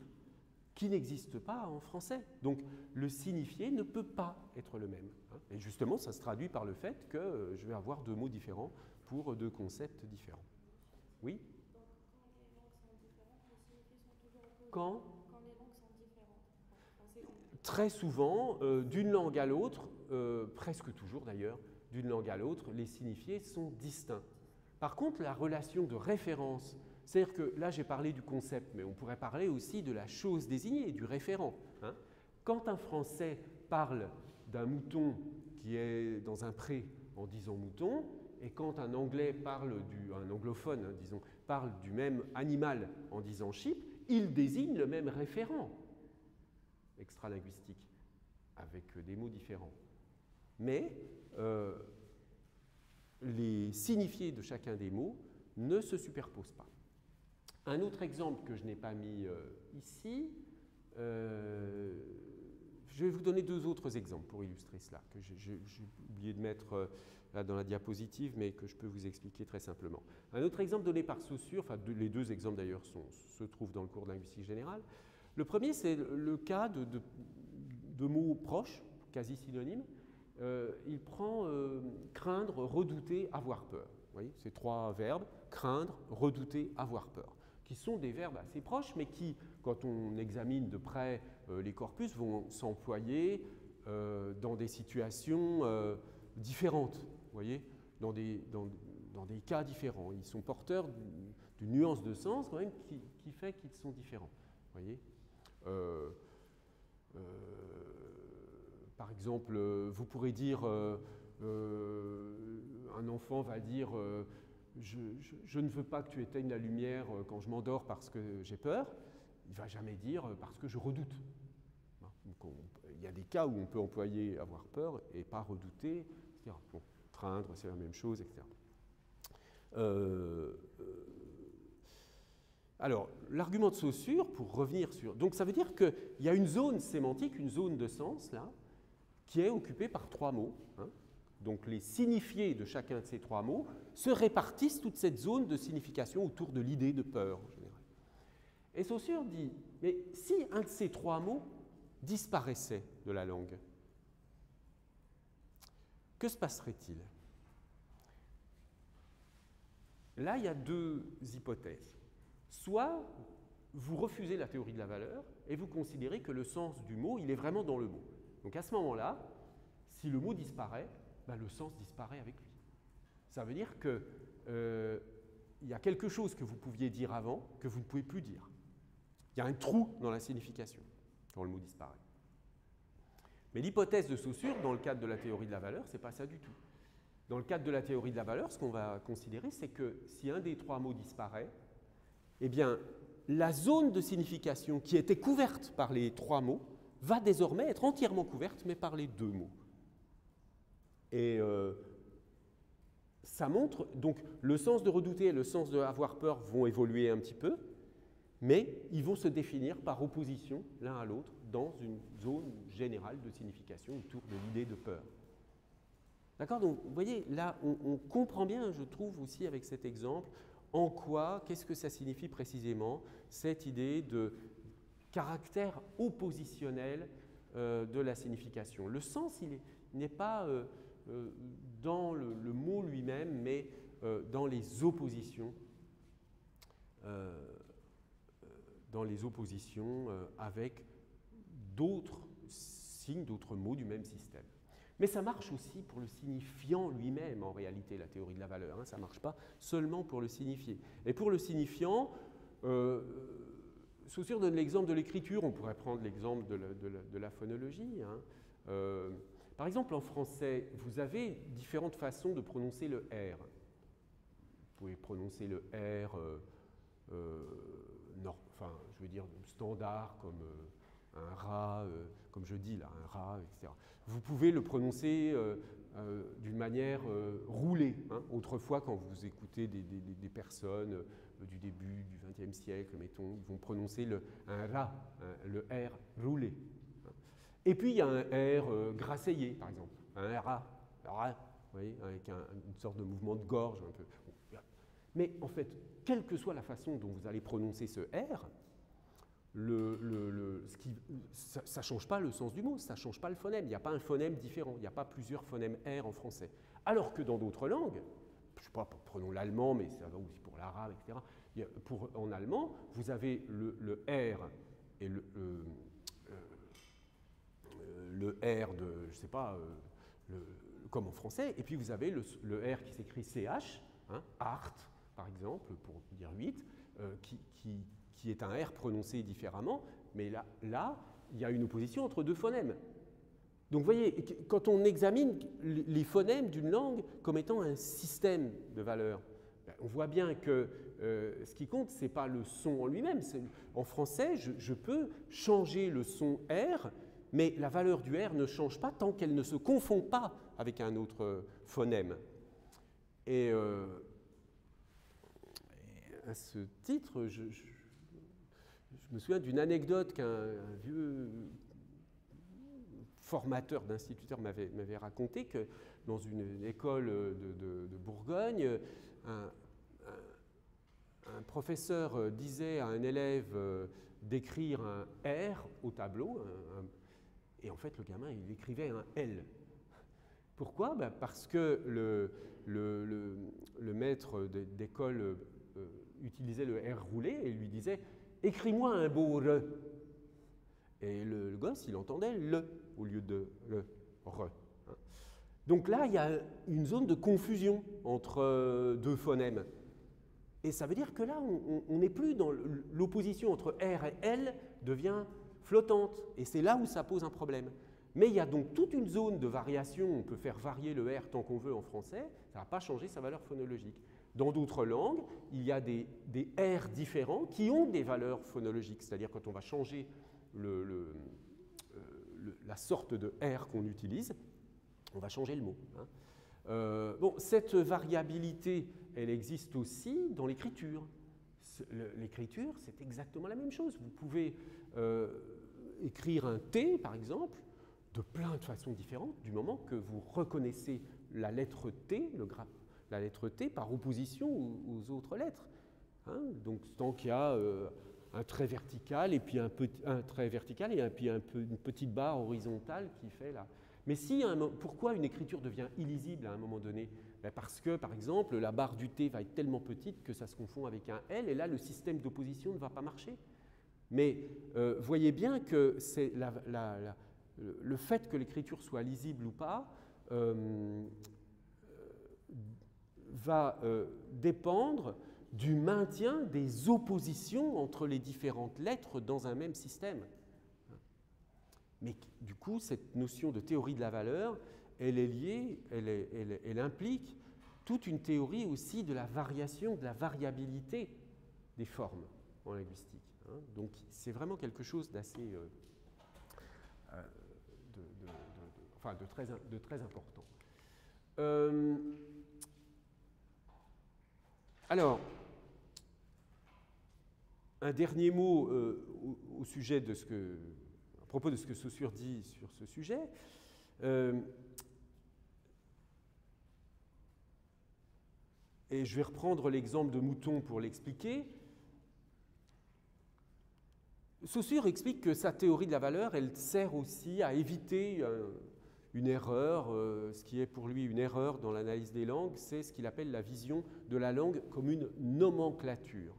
qui n'existe pas en français. Donc le signifié ne peut pas être le même. Hein? Et justement, ça se traduit par le fait que je vais avoir deux mots différents pour deux concepts différents. Oui? Quand les langues sont différentes. Très souvent, d'une langue à l'autre, presque toujours d'ailleurs, d'une langue à l'autre, les signifiés sont distincts. Par contre, la relation de référence, c'est-à-dire que là j'ai parlé du concept, mais on pourrait parler aussi de la chose désignée, du référent. Hein. Quand un Français parle d'un mouton qui est dans un pré en disant mouton, et quand un Anglais parle un anglophone, hein, disons, parle du même animal en disant sheep, il désigne le même référent extralinguistique, avec des mots différents. Mais les signifiés de chacun des mots ne se superposent pas. Un autre exemple que je n'ai pas mis ici, je vais vous donner deux autres exemples pour illustrer cela, que j'ai oublié de mettre là dans la diapositive, mais que je peux vous expliquer très simplement. Un autre exemple donné par Saussure, enfin les deux exemples d'ailleurs se trouvent dans le cours de linguistique générale. Le premier, c'est le cas de mots proches, quasi synonymes. Il prend craindre, redouter, avoir peur. Vous voyez, ces trois verbes, craindre, redouter, avoir peur, qui sont des verbes assez proches, mais qui, quand on examine de près les corpus, vont s'employer dans des situations différentes, vous voyez, dans des cas différents. Ils sont porteurs d'une nuance de sens quand même qui fait qu'ils sont différents, vous voyez. Par exemple, vous pourrez dire, un enfant va dire je ne veux pas que tu éteignes la lumière quand je m'endors parce que j'ai peur. Il ne va jamais dire parce que je redoute. Donc il y a des cas où on peut employer avoir peur et pas redouter, etc. Bon, craindre, c'est la même chose, etc. Alors, l'argument de Saussure, pour revenir sur... Donc ça veut dire qu'il y a une zone sémantique, une zone de sens, là, qui est occupée par trois mots. Hein. Donc les signifiés de chacun de ces trois mots se répartissent toute cette zone de signification autour de l'idée de peur, en général. Et Saussure dit, mais si un de ces trois mots disparaissait de la langue, que se passerait-il? Là, il y a deux hypothèses. Soit vous refusez la théorie de la valeur et vous considérez que le sens du mot, il est vraiment dans le mot. Donc à ce moment-là, si le mot disparaît, ben le sens disparaît avec lui. Ça veut dire qu'il y a quelque chose que vous pouviez dire avant que vous ne pouvez plus dire. Il y a un trou dans la signification quand le mot disparaît. Mais l'hypothèse de Saussure, dans le cadre de la théorie de la valeur, ce n'est pas ça du tout. Dans le cadre de la théorie de la valeur, ce qu'on va considérer, c'est que si un des trois mots disparaît, eh bien, la zone de signification qui était couverte par les trois mots va désormais être entièrement couverte, mais par les deux mots. Et ça montre, donc le sens de redouter et le sens de avoir peur vont évoluer un petit peu, mais ils vont se définir par opposition l'un à l'autre dans une zone générale de signification autour de l'idée de peur. D'accord? Donc, vous voyez, là, on comprend bien, je trouve aussi avec cet exemple, en quoi, qu'est-ce que ça signifie précisément, cette idée de caractère oppositionnel de la signification. Le sens, il n'est pas dans le mot lui-même, mais dans les oppositions, avec d'autres signes, d'autres mots du même système. Mais ça marche aussi pour le signifiant lui-même, en réalité, la théorie de la valeur. Hein, ça ne marche pas seulement pour le signifié. Et pour le signifiant, Saussure donne l'exemple de l'écriture, on pourrait prendre l'exemple de la phonologie. Hein. Par exemple, en français, vous avez différentes façons de prononcer le R. Vous pouvez prononcer le R, je veux dire standard, comme un rat, comme je dis là, un rat, etc. Vous pouvez le prononcer d'une manière roulée. Hein. Autrefois, quand vous écoutez des personnes du début du XXe siècle, mettons, ils vont prononcer un rat, le R roulé. Et puis, il y a un R grasseyé, par exemple, un rat, vous voyez, avec une sorte de mouvement de gorge un peu. Mais en fait, quelle que soit la façon dont vous allez prononcer ce R, ça ne change pas le sens du mot, ça ne change pas le phonème. Il n'y a pas un phonème différent, il n'y a pas plusieurs phonèmes R en français. Alors que dans d'autres langues, je ne sais pas, prenons l'allemand, mais ça va aussi pour l'arabe, etc. En allemand, vous avez le R et le R de, je ne sais pas, comme en français, et puis vous avez le R qui s'écrit CH, hein, art, par exemple, pour dire 8, qui est un R prononcé différemment, mais là, il y a une opposition entre deux phonèmes. Donc vous voyez, quand on examine les phonèmes d'une langue comme étant un système de valeurs, on voit bien que ce qui compte, ce n'est pas le son en lui-même. En français, je peux changer le son R, mais la valeur du R ne change pas tant qu'elle ne se confond pas avec un autre phonème. Et à ce titre, je me souviens d'une anecdote qu'un vieux formateur d'instituteurs m'avait raconté, que dans une école de Bourgogne, un professeur disait à un élève d'écrire un R au tableau, et en fait le gamin il écrivait un L. Pourquoi? Parce que le maître d'école utilisait le R roulé et lui disait « écris-moi un beau R ». Et le gosse, il entendait le au lieu de le re. Donc là, il y a une zone de confusion entre deux phonèmes. Et ça veut dire que là, on n'est plus dans l'opposition entre R et L devient flottante. Et c'est là où ça pose un problème. Mais il y a donc toute une zone de variation. On peut faire varier le R tant qu'on veut en français. Ça ne va pas changer sa valeur phonologique. Dans d'autres langues, il y a des R différents qui ont des valeurs phonologiques. C'est-à-dire quand on va changer la sorte de R qu'on utilise, on va changer le mot. Hein. Cette variabilité, elle existe aussi dans l'écriture. L'écriture, c'est exactement la même chose. Vous pouvez écrire un T, par exemple, de plein de façons différentes, du moment que vous reconnaissez la lettre T, la lettre T par opposition aux autres lettres. Hein. Donc, tant qu'il y a un trait vertical et puis un trait vertical et puis une petite barre horizontale qui fait là. Mais pourquoi une écriture devient illisible à un moment donné? Parce que, par exemple, la barre du T va être tellement petite que ça se confond avec un L, et là, le système d'opposition ne va pas marcher. Mais voyez bien que c'est le fait que l'écriture soit lisible ou pas va dépendre du maintien des oppositions entre les différentes lettres dans un même système. Mais du coup, cette notion de théorie de la valeur, elle est liée, elle implique toute une théorie aussi de la variation, de la variabilité des formes en linguistique. Hein. Donc c'est vraiment quelque chose d'assez, de très important. Alors, un dernier mot au sujet de à propos de ce que Saussure dit sur ce sujet. Et je vais reprendre l'exemple de Mouton pour l'expliquer. Saussure explique que sa théorie de la valeur, elle sert aussi à éviter une erreur. Ce qui est pour lui une erreur dans l'analyse des langues, c'est ce qu'il appelle la vision de la langue comme une nomenclature.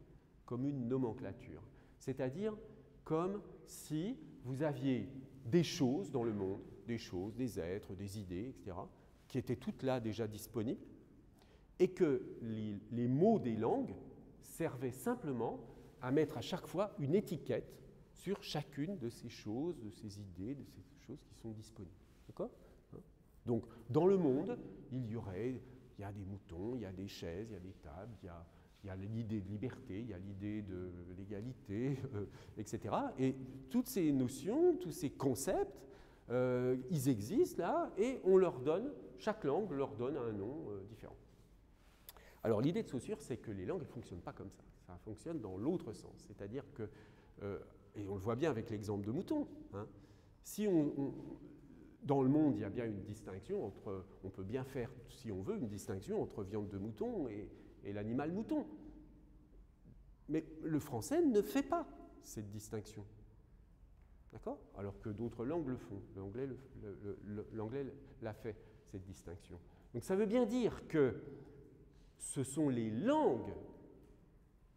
C'est-à-dire comme si vous aviez des choses dans le monde, des choses, des êtres, des idées, etc., qui étaient toutes là déjà disponibles, et que les mots des langues servaient simplement à mettre à chaque fois une étiquette sur chacune de ces choses, de ces idées, de ces choses qui sont disponibles. D'accord ? Donc, dans le monde, il y a des moutons, il y a des chaises, il y a des tables, il y a l'idée de liberté, il y a l'idée de l'égalité, etc. Et toutes ces notions, tous ces concepts, ils existent là, et on leur donne, chaque langue leur donne un nom différent. Alors l'idée de Saussure, c'est que les langues ne fonctionnent pas comme ça. Ça fonctionne dans l'autre sens. C'est-à-dire que, et on le voit bien avec l'exemple de mouton, hein, si dans le monde, il y a bien une distinction entre, on peut bien faire, si on veut, une distinction entre viande de mouton et l'animal mouton. Mais le français ne fait pas cette distinction. D'accord ? Alors que d'autres langues le font. L'anglais l'a fait, cette distinction. Donc ça veut bien dire que ce sont les langues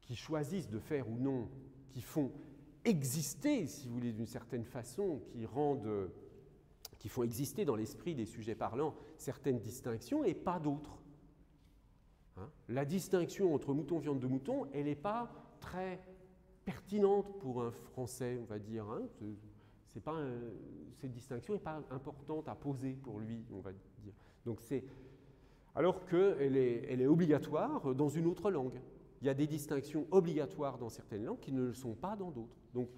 qui choisissent de faire ou non, qui font exister, si vous voulez, d'une certaine façon, qui font exister dans l'esprit des sujets parlants certaines distinctions et pas d'autres. Hein ? La distinction entre mouton, viande de mouton, elle n'est pas très pertinente pour un Français, on va dire. Hein ? Cette distinction n'est pas importante à poser pour lui, on va dire. Donc alors qu'elle est obligatoire dans une autre langue. Il y a des distinctions obligatoires dans certaines langues qui ne le sont pas dans d'autres. Donc,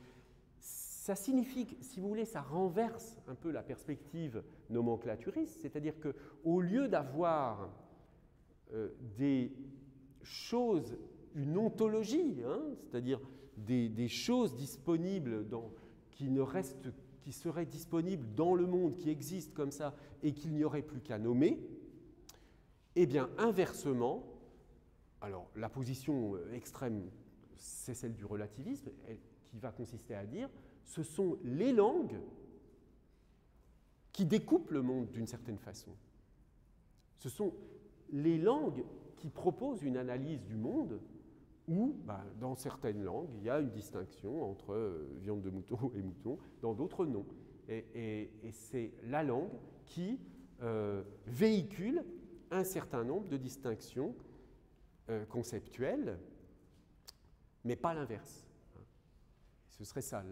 ça signifie que, si vous voulez, ça renverse un peu la perspective nomenclaturiste, c'est-à-dire qu'au lieu d'avoir des choses, une ontologie, hein, c'est-à-dire des choses disponibles qui seraient disponibles dans le monde, qui existent comme ça, et qu'il n'y aurait plus qu'à nommer, eh bien, inversement, alors la position extrême, c'est celle du relativisme, qui va consister à dire ce sont les langues qui découpent le monde d'une certaine façon. Ce sont les langues qui proposent une analyse du monde où, dans certaines langues, il y a une distinction entre viande de mouton et mouton, dans d'autres non. Et c'est la langue qui véhicule un certain nombre de distinctions conceptuelles, mais pas l'inverse. Ce serait ça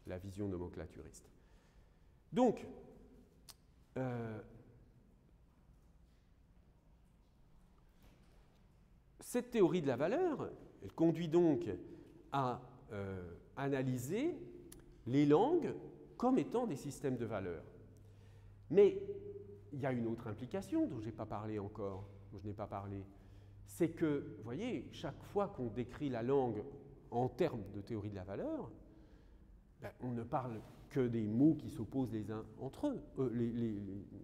la vision nomenclaturiste. Donc, cette théorie de la valeur, elle conduit donc à analyser les langues comme étant des systèmes de valeurs. Mais il y a une autre implication dont je n'ai pas parlé encore, c'est que, vous voyez, chaque fois qu'on décrit la langue en termes de théorie de la valeur, on ne parle que des mots qui s'opposent les uns entre eux,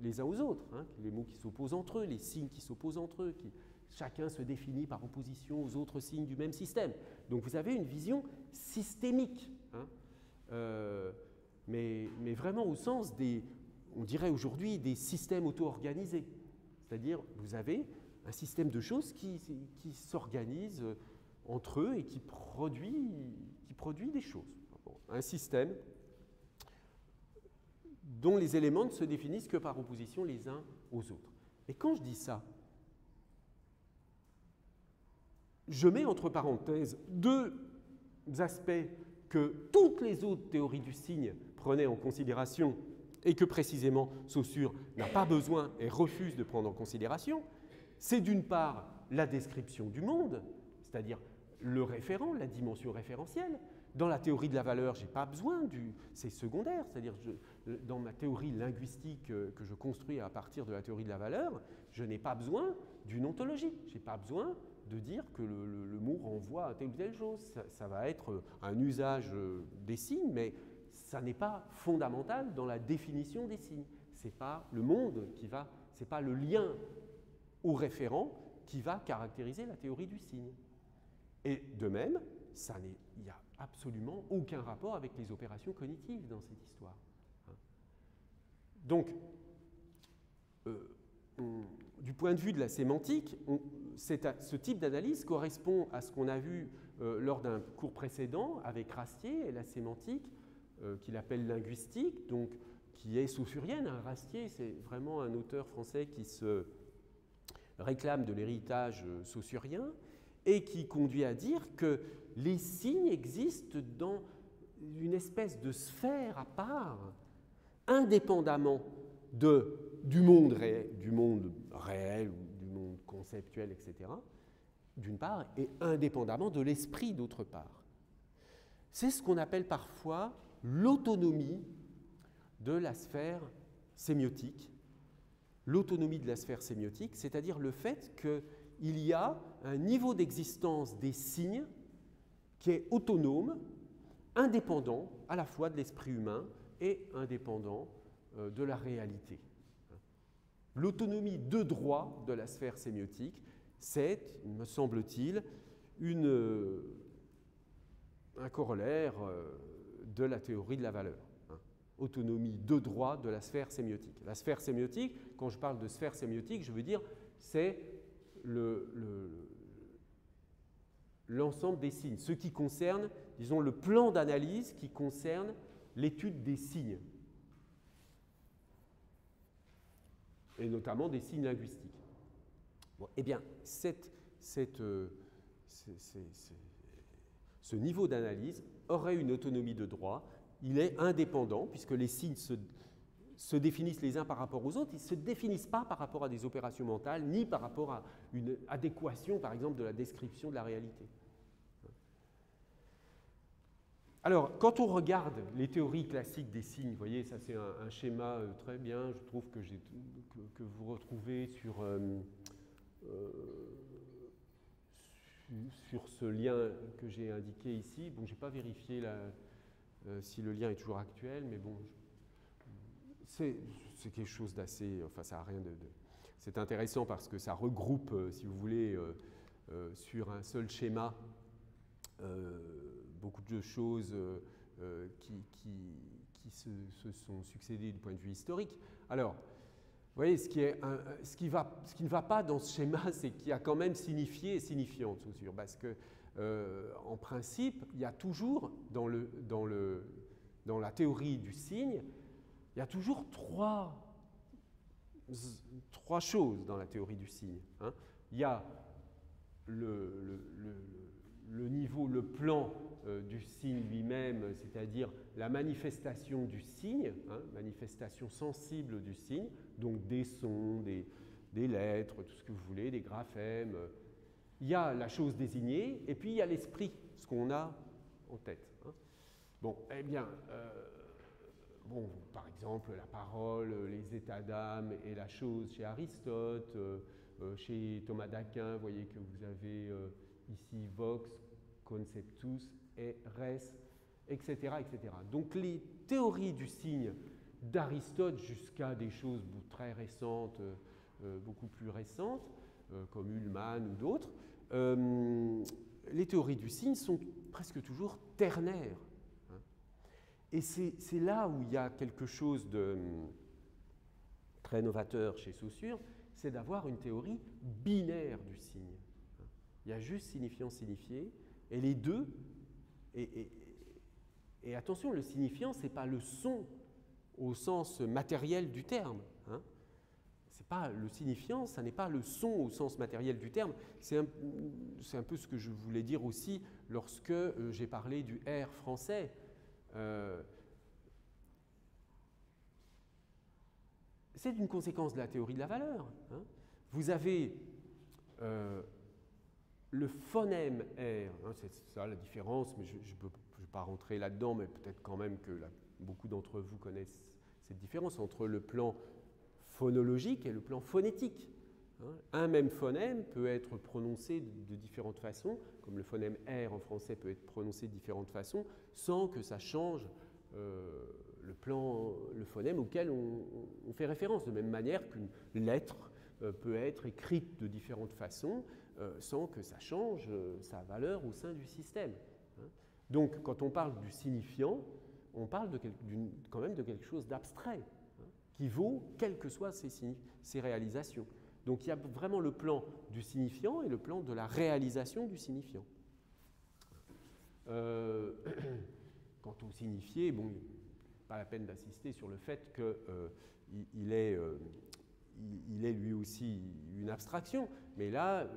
les uns aux autres, hein, les mots qui s'opposent entre eux, les signes qui s'opposent entre eux, chacun se définit par opposition aux autres signes du même système. Donc vous avez une vision systémique, hein, mais vraiment au sens on dirait aujourd'hui, des systèmes auto-organisés. C'est-à-dire, vous avez un système de choses qui s'organisent entre eux et qui produit des choses. Bon, un système dont les éléments ne se définissent que par opposition les uns aux autres. Et quand je dis ça, je mets entre parenthèses deux aspects que toutes les autres théories du signe prenaient en considération et que précisément Saussure n'a pas besoin et refuse de prendre en considération. C'est d'une part la description du monde, c'est-à-dire le référent, la dimension référentielle. Dans la théorie de la valeur, je n'ai pas besoin c'est secondaire, c'est-à-dire dans ma théorie linguistique que je construis à partir de la théorie de la valeur, je n'ai pas besoin d'une ontologie, je n'ai pas besoin de dire que le mot renvoie à telle ou telle chose. Ça va être un usage des signes, mais ça n'est pas fondamental dans la définition des signes. Ce n'est pas le monde ce n'est pas le lien au référent qui va caractériser la théorie du signe. Et de même, il n'y a absolument aucun rapport avec les opérations cognitives dans cette histoire. Donc, du point de vue de la sémantique, ce type d'analyse correspond à ce qu'on a vu lors d'un cours précédent avec Rastier et la sémantique qu'il appelle linguistique, donc qui est saussurienne. Rastier, c'est vraiment un auteur français qui se réclame de l'héritage saussurien et qui conduit à dire que les signes existent dans une espèce de sphère à part, indépendamment du monde réel ou du monde conceptuel, etc., d'une part, et indépendamment de l'esprit, d'autre part. C'est ce qu'on appelle parfois l'autonomie de la sphère sémiotique. L'autonomie de la sphère sémiotique, c'est-à-dire le fait qu'il y a un niveau d'existence des signes qui est autonome, indépendant à la fois de l'esprit humain et indépendant de la réalité. L'autonomie de droit de la sphère sémiotique, c'est, me semble-t-il, un corollaire de la théorie de la valeur. Autonomie de droit de la sphère sémiotique. La sphère sémiotique, quand je parle de sphère sémiotique, je veux dire, c'est l'ensemble des signes, ce qui concerne, disons, le plan d'analyse qui concerne l'étude des signes, et notamment des signes linguistiques. Bon, eh bien, ce niveau d'analyse aurait une autonomie de droit. Il est indépendant, puisque les signes se définissent les uns par rapport aux autres, ils ne se définissent pas par rapport à des opérations mentales, ni par rapport à une adéquation, par exemple, de la description de la réalité. Alors, quand on regarde les théories classiques des signes, vous voyez, ça c'est un schéma très bien, je trouve que vous retrouvez sur ce lien que j'ai indiqué ici. Bon, je n'ai pas vérifié si le lien est toujours actuel, mais bon, c'est quelque chose d'assez... Enfin, ça n'a rien de... C'est intéressant parce que ça regroupe, si vous voulez, sur un seul schéma, beaucoup de choses qui se sont succédées du point de vue historique. Alors, vous voyez, ce qui ne va pas dans ce schéma, c'est qu'il y a quand même signifié et signifiant de Saussure, parce que, en principe, il y a toujours, dans la théorie du signe, il y a toujours trois choses dans la théorie du signe. Hein. Il y a le niveau, le plan du signe lui-même, c'est-à-dire la manifestation du signe, hein, manifestation sensible du signe, donc des sons, des lettres, tout ce que vous voulez, des graphèmes. Il y a la chose désignée, et puis il y a l'esprit, ce qu'on a en tête. Hein. Bon, eh bien, par exemple, la parole, les états d'âme et la chose chez Aristote, chez Thomas d'Aquin, vous voyez que vous avez ici vox, conceptus et res, etc., etc. Donc les théories du signe d'Aristote jusqu'à des choses très récentes, beaucoup plus récentes, comme Ullmann ou d'autres, les théories du signe sont presque toujours ternaires. Hein. Et c'est là où il y a quelque chose de très novateur chez Saussure, c'est d'avoir une théorie binaire du signe. Il y a juste signifiant-signifié, et les deux, et attention, le signifiant, ce n'est pas le son au sens matériel du terme. Hein. C'est pas le signifiant, ça n'est pas le son au sens matériel du terme. C'est un peu ce que je voulais dire aussi lorsque j'ai parlé du R français. C'est une conséquence de la théorie de la valeur. Hein. Vous avez le phonème R, hein, c'est ça la différence, mais je ne peux pas rentrer là-dedans, mais peut-être quand même que beaucoup d'entre vous connaissent cette différence entre le plan phonologique et le plan phonétique. Hein. Un même phonème peut être prononcé de différentes façons, comme le phonème R en français peut être prononcé de différentes façons, sans que ça change le phonème auquel on fait référence, de même manière qu'une lettre peut être écrite de différentes façons sans que ça change sa valeur au sein du système. Hein. Donc, quand on parle du signifiant, on parle quand même de quelque chose d'abstrait, hein, qui vaut quelles que soient ses réalisations. Donc, il y a vraiment le plan du signifiant et le plan de la réalisation du signifiant. Quant au signifié, bon, pas la peine d'insister sur le fait qu'il est il est lui aussi une abstraction, mais là,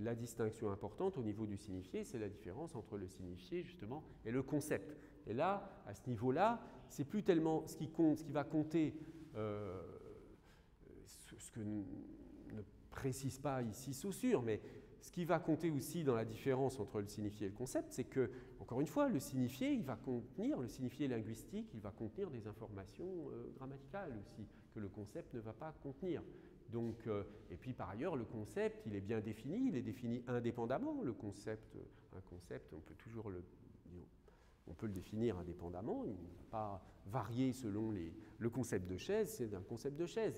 la distinction importante au niveau du signifié, c'est la différence entre le signifié, justement, et le concept. Et là, à ce niveau-là, c'est plus tellement ce qui compte, ce qui va compter, ce que ne précise pas ici Saussure, mais ce qui va compter aussi dans la différence entre le signifié et le concept, c'est que, encore une fois, le signifié, il va contenir, le signifié linguistique, il va contenir des informations grammaticales aussi, que le concept ne va pas contenir. Donc, et puis par ailleurs, le concept, il est bien défini, il est défini indépendamment. Le concept, un concept, on peut le définir indépendamment, il ne va pas varier selon le concept de chaise, c'est un concept de chaise.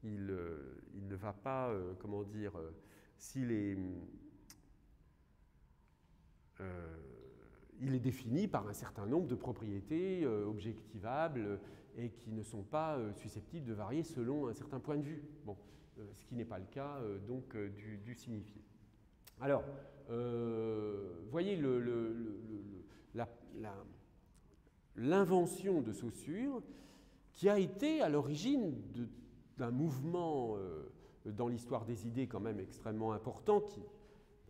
Il ne va pas, comment dire, il est défini par un certain nombre de propriétés objectivables et qui ne sont pas susceptibles de varier selon un certain point de vue. Bon, ce qui n'est pas le cas donc du signifié. Alors, voyez l'invention de Saussure qui a été à l'origine d'un mouvement dans l'histoire des idées quand même extrêmement important, qui,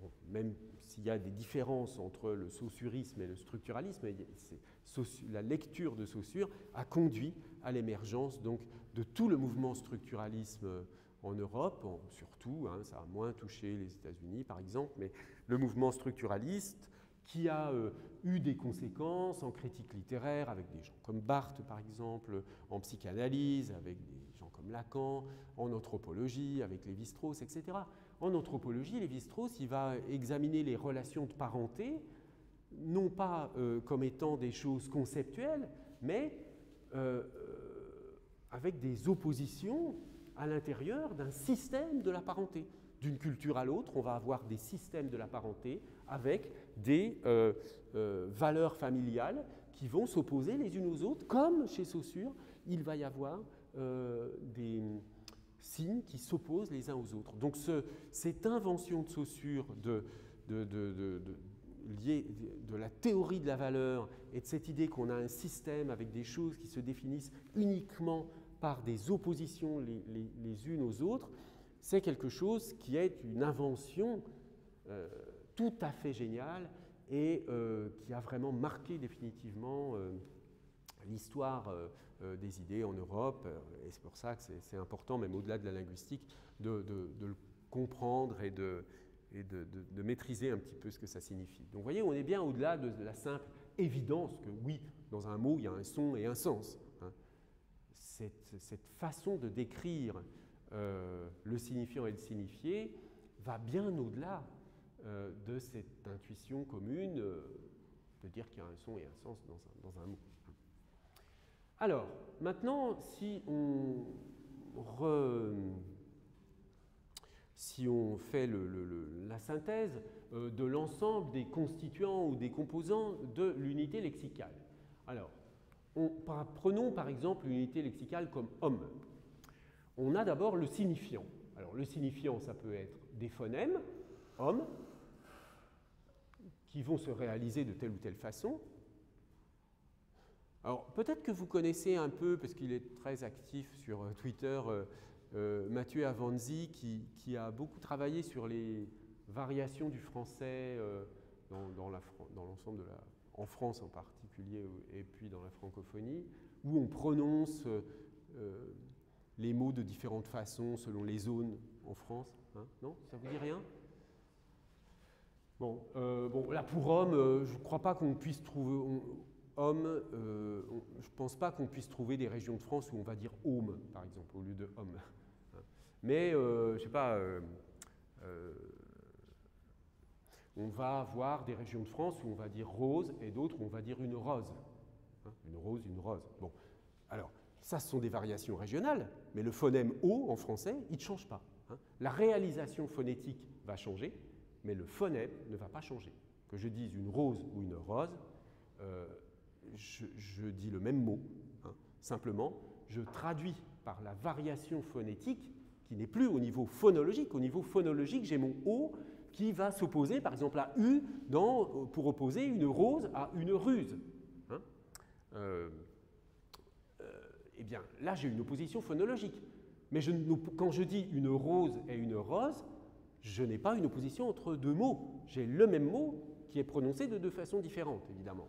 bon, même s'il y a des différences entre le saussurisme et le structuralisme, la lecture de Saussure a conduit à l'émergence donc de tout le mouvement structuralisme en Europe, surtout, hein, ça a moins touché les États-Unis par exemple, mais le mouvement structuraliste qui a eu des conséquences en critique littéraire avec des gens comme Barthes par exemple, en psychanalyse avec des gens comme Lacan, en anthropologie avec Lévi-Strauss, etc. En anthropologie, Lévi-Strauss, il va examiner les relations de parenté, non pas comme étant des choses conceptuelles, mais avec des oppositions à l'intérieur d'un système de la parenté. D'une culture à l'autre, on va avoir des systèmes de la parenté avec des valeurs familiales qui vont s'opposer les unes aux autres, comme chez Saussure, il va y avoir des signes qui s'opposent les uns aux autres. Donc cette invention de Saussure liée de la théorie de la valeur et de cette idée qu'on a un système avec des choses qui se définissent uniquement par des oppositions les unes aux autres, c'est quelque chose qui est une invention tout à fait géniale et qui a vraiment marqué définitivement l'histoire des idées en Europe. Et c'est pour ça que c'est important, même au-delà de la linguistique, de le comprendre et de maîtriser un petit peu ce que ça signifie. Donc vous voyez, on est bien au-delà de la simple évidence que oui, dans un mot, il y a un son et un sens. Hein. Cette façon de décrire le signifiant et le signifié va bien au-delà de cette intuition commune de dire qu'il y a un son et un sens dans un mot. Alors, maintenant, si on fait la synthèse de l'ensemble des constituants ou des composants de l'unité lexicale. Alors, prenons par exemple l'unité lexicale comme homme. On a d'abord le signifiant. Alors, le signifiant, ça peut être des phonèmes, homme, qui vont se réaliser de telle ou telle façon. Alors, peut-être que vous connaissez un peu, parce qu'il est très actif sur Twitter, Mathieu Avanzi, qui a beaucoup travaillé sur les variations du français dans l'ensemble de en France en particulier, et puis dans la francophonie, où on prononce les mots de différentes façons selon les zones en France. Hein, non? Ça vous dit rien? Bon, là pour homme, je ne crois pas qu'on puisse trouver... Homme, je ne pense pas qu'on puisse trouver des régions de France où on va dire homme, par exemple, au lieu de homme. Mais, je ne sais pas, on va avoir des régions de France où on va dire rose et d'autres où on va dire une rose. Hein, une rose, une rose. Bon, alors, ça, ce sont des variations régionales, mais le phonème O en français, il ne change pas. Hein. La réalisation phonétique va changer, mais le phonème ne va pas changer. Que je dise une rose ou une rose, je dis le même mot, hein. Simplement, je traduis par la variation phonétique qui n'est plus au niveau phonologique. Au niveau phonologique, j'ai mon O qui va s'opposer, par exemple, à U pour opposer une rose à une ruse. Hein. Eh bien, là, j'ai une opposition phonologique. Mais quand je dis une rose et une rose, je n'ai pas une opposition entre deux mots. J'ai le même mot qui est prononcé de deux façons différentes, évidemment.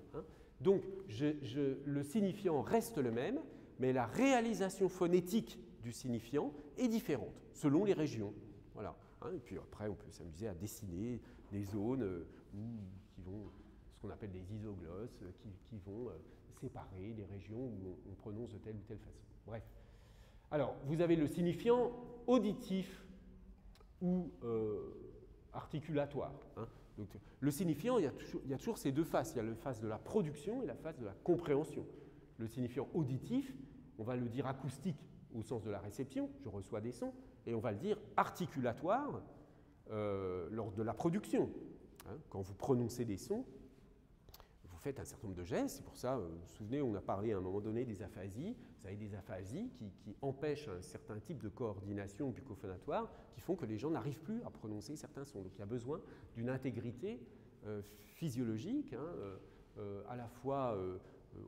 Donc, le signifiant reste le même, mais la réalisation phonétique du signifiant est différente, selon les régions. Voilà. Et puis après, on peut s'amuser à dessiner des zones qui vont, ce qu'on appelle des isoglosses, qui vont séparer des régions où on prononce de telle ou telle façon. Bref. Alors, vous avez le signifiant auditif ou articulatoire. Donc, le signifiant, il y a toujours ces deux faces. Il y a la face de la production et la face de la compréhension. Le signifiant auditif, on va le dire acoustique au sens de la réception, je reçois des sons, et on va le dire articulatoire lors de la production. Quand vous prononcez des sons, vous faites un certain nombre de gestes. C'est pour ça, vous vous souvenez, on a parlé à un moment donné des aphasies. Vous avez des aphasies qui empêchent un certain type de coordination bucco-phonatoire qui font que les gens n'arrivent plus à prononcer certains sons. Donc il y a besoin d'une intégrité physiologique, à la fois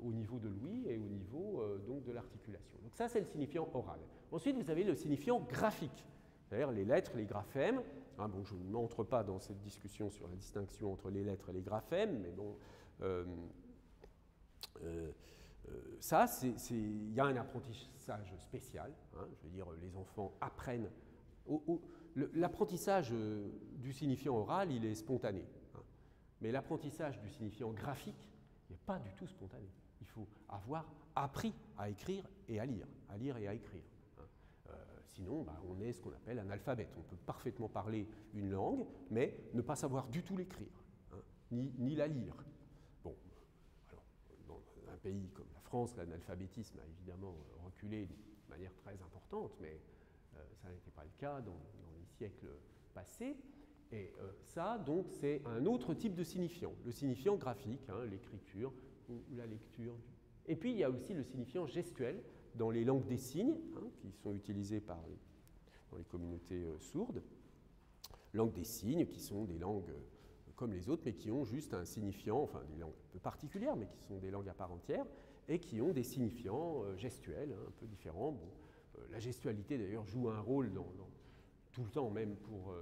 au niveau de l'ouïe et au niveau donc de l'articulation. Donc ça, c'est le signifiant oral. Ensuite, vous avez le signifiant graphique, c'est-à-dire les lettres, les graphèmes. Bon, je n'entre pas dans cette discussion sur la distinction entre les lettres et les graphèmes, mais bon, ça, il y a un apprentissage spécial. Je veux dire, les enfants apprennent. L'apprentissage du signifiant oral, il est spontané. Mais l'apprentissage du signifiant graphique, il n'est pas du tout spontané. Il faut avoir appris à écrire et à lire et à écrire. Sinon, on est ce qu'on appelle un analphabète. On peut parfaitement parler une langue, mais ne pas savoir du tout l'écrire, ni la lire. Bon, alors, dans un pays comme la France, l'analphabétisme a évidemment reculé de manière très importante, mais ça n'était pas le cas dans les siècles passés. Et ça, donc, c'est un autre type de signifiant, le signifiant graphique, l'écriture ou la lecture. Et puis, il y a aussi le signifiant gestuel dans les langues des signes, qui sont utilisées dans les communautés sourdes. Langues des signes, qui sont des langues comme les autres, mais qui ont juste un signifiant, enfin des langues un peu particulières, mais qui sont des langues à part entière, et qui ont des signifiants gestuels un peu différents. Bon, la gestualité, d'ailleurs, joue un rôle tout le temps, même pour...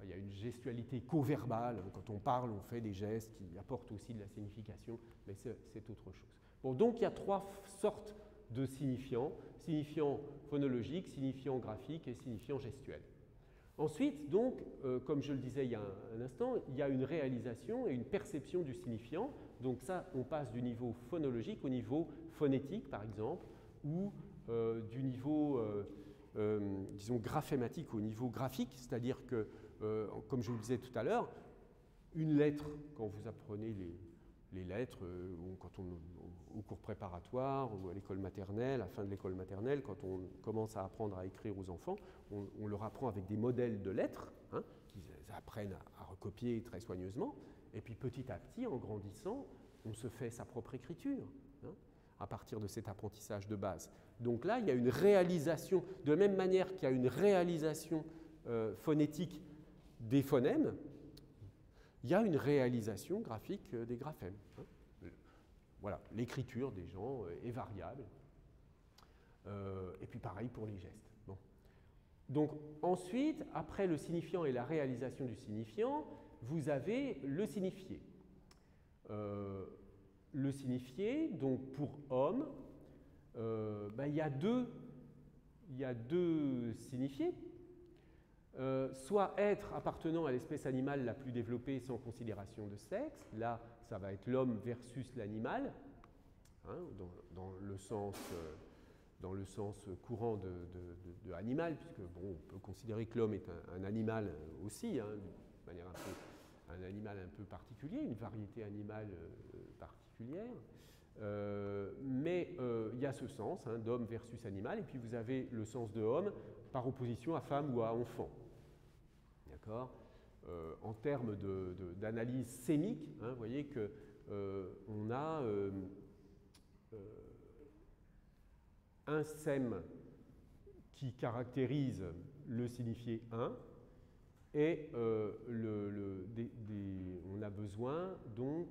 il y a une gestualité co-verbale. Quand on parle, on fait des gestes qui apportent aussi de la signification, mais c'est autre chose. Bon, donc, il y a trois sortes de signifiants, signifiant phonologique, signifiant graphique et signifiant gestuel. Ensuite, donc, comme je le disais il y a un instant, il y a une réalisation et une perception du signifiant. Donc ça, on passe du niveau phonologique au niveau phonétique, par exemple, ou du niveau, disons, graphématique au niveau graphique, c'est-à-dire que, comme je vous le disais tout à l'heure, une lettre, quand vous apprenez les lettres, quand au cours préparatoire ou à l'école maternelle, à la fin de l'école maternelle, quand on commence à apprendre à écrire aux enfants, on leur apprend avec des modèles de lettres, qu'ils apprennent à recopier très soigneusement, et puis petit à petit, en grandissant, on se fait sa propre écriture, à partir de cet apprentissage de base. Donc là, il y a une réalisation, de la même manière qu'il y a une réalisation phonétique des phonèmes, il y a une réalisation graphique des graphèmes. Voilà, l'écriture des gens est variable. Et puis pareil pour les gestes. Bon. Donc ensuite, après le signifiant et la réalisation du signifiant, vous avez le signifié. Le signifié, donc pour homme, il y a deux signifiés. Soit être appartenant à l'espèce animale la plus développée sans considération de sexe, là ça va être l'homme versus l'animal, dans le sens courant de animal, puisque bon, on peut considérer que l'homme est un animal aussi, de manière un animal un peu particulier, une variété animale particulière. Mais il y a ce sens d'homme versus animal, et puis vous avez le sens de homme par opposition à femme ou à enfant. D'accord ? En termes d'analyse sémique, vous voyez qu'on a un sème qui caractérise le signifié 1 et on a besoin donc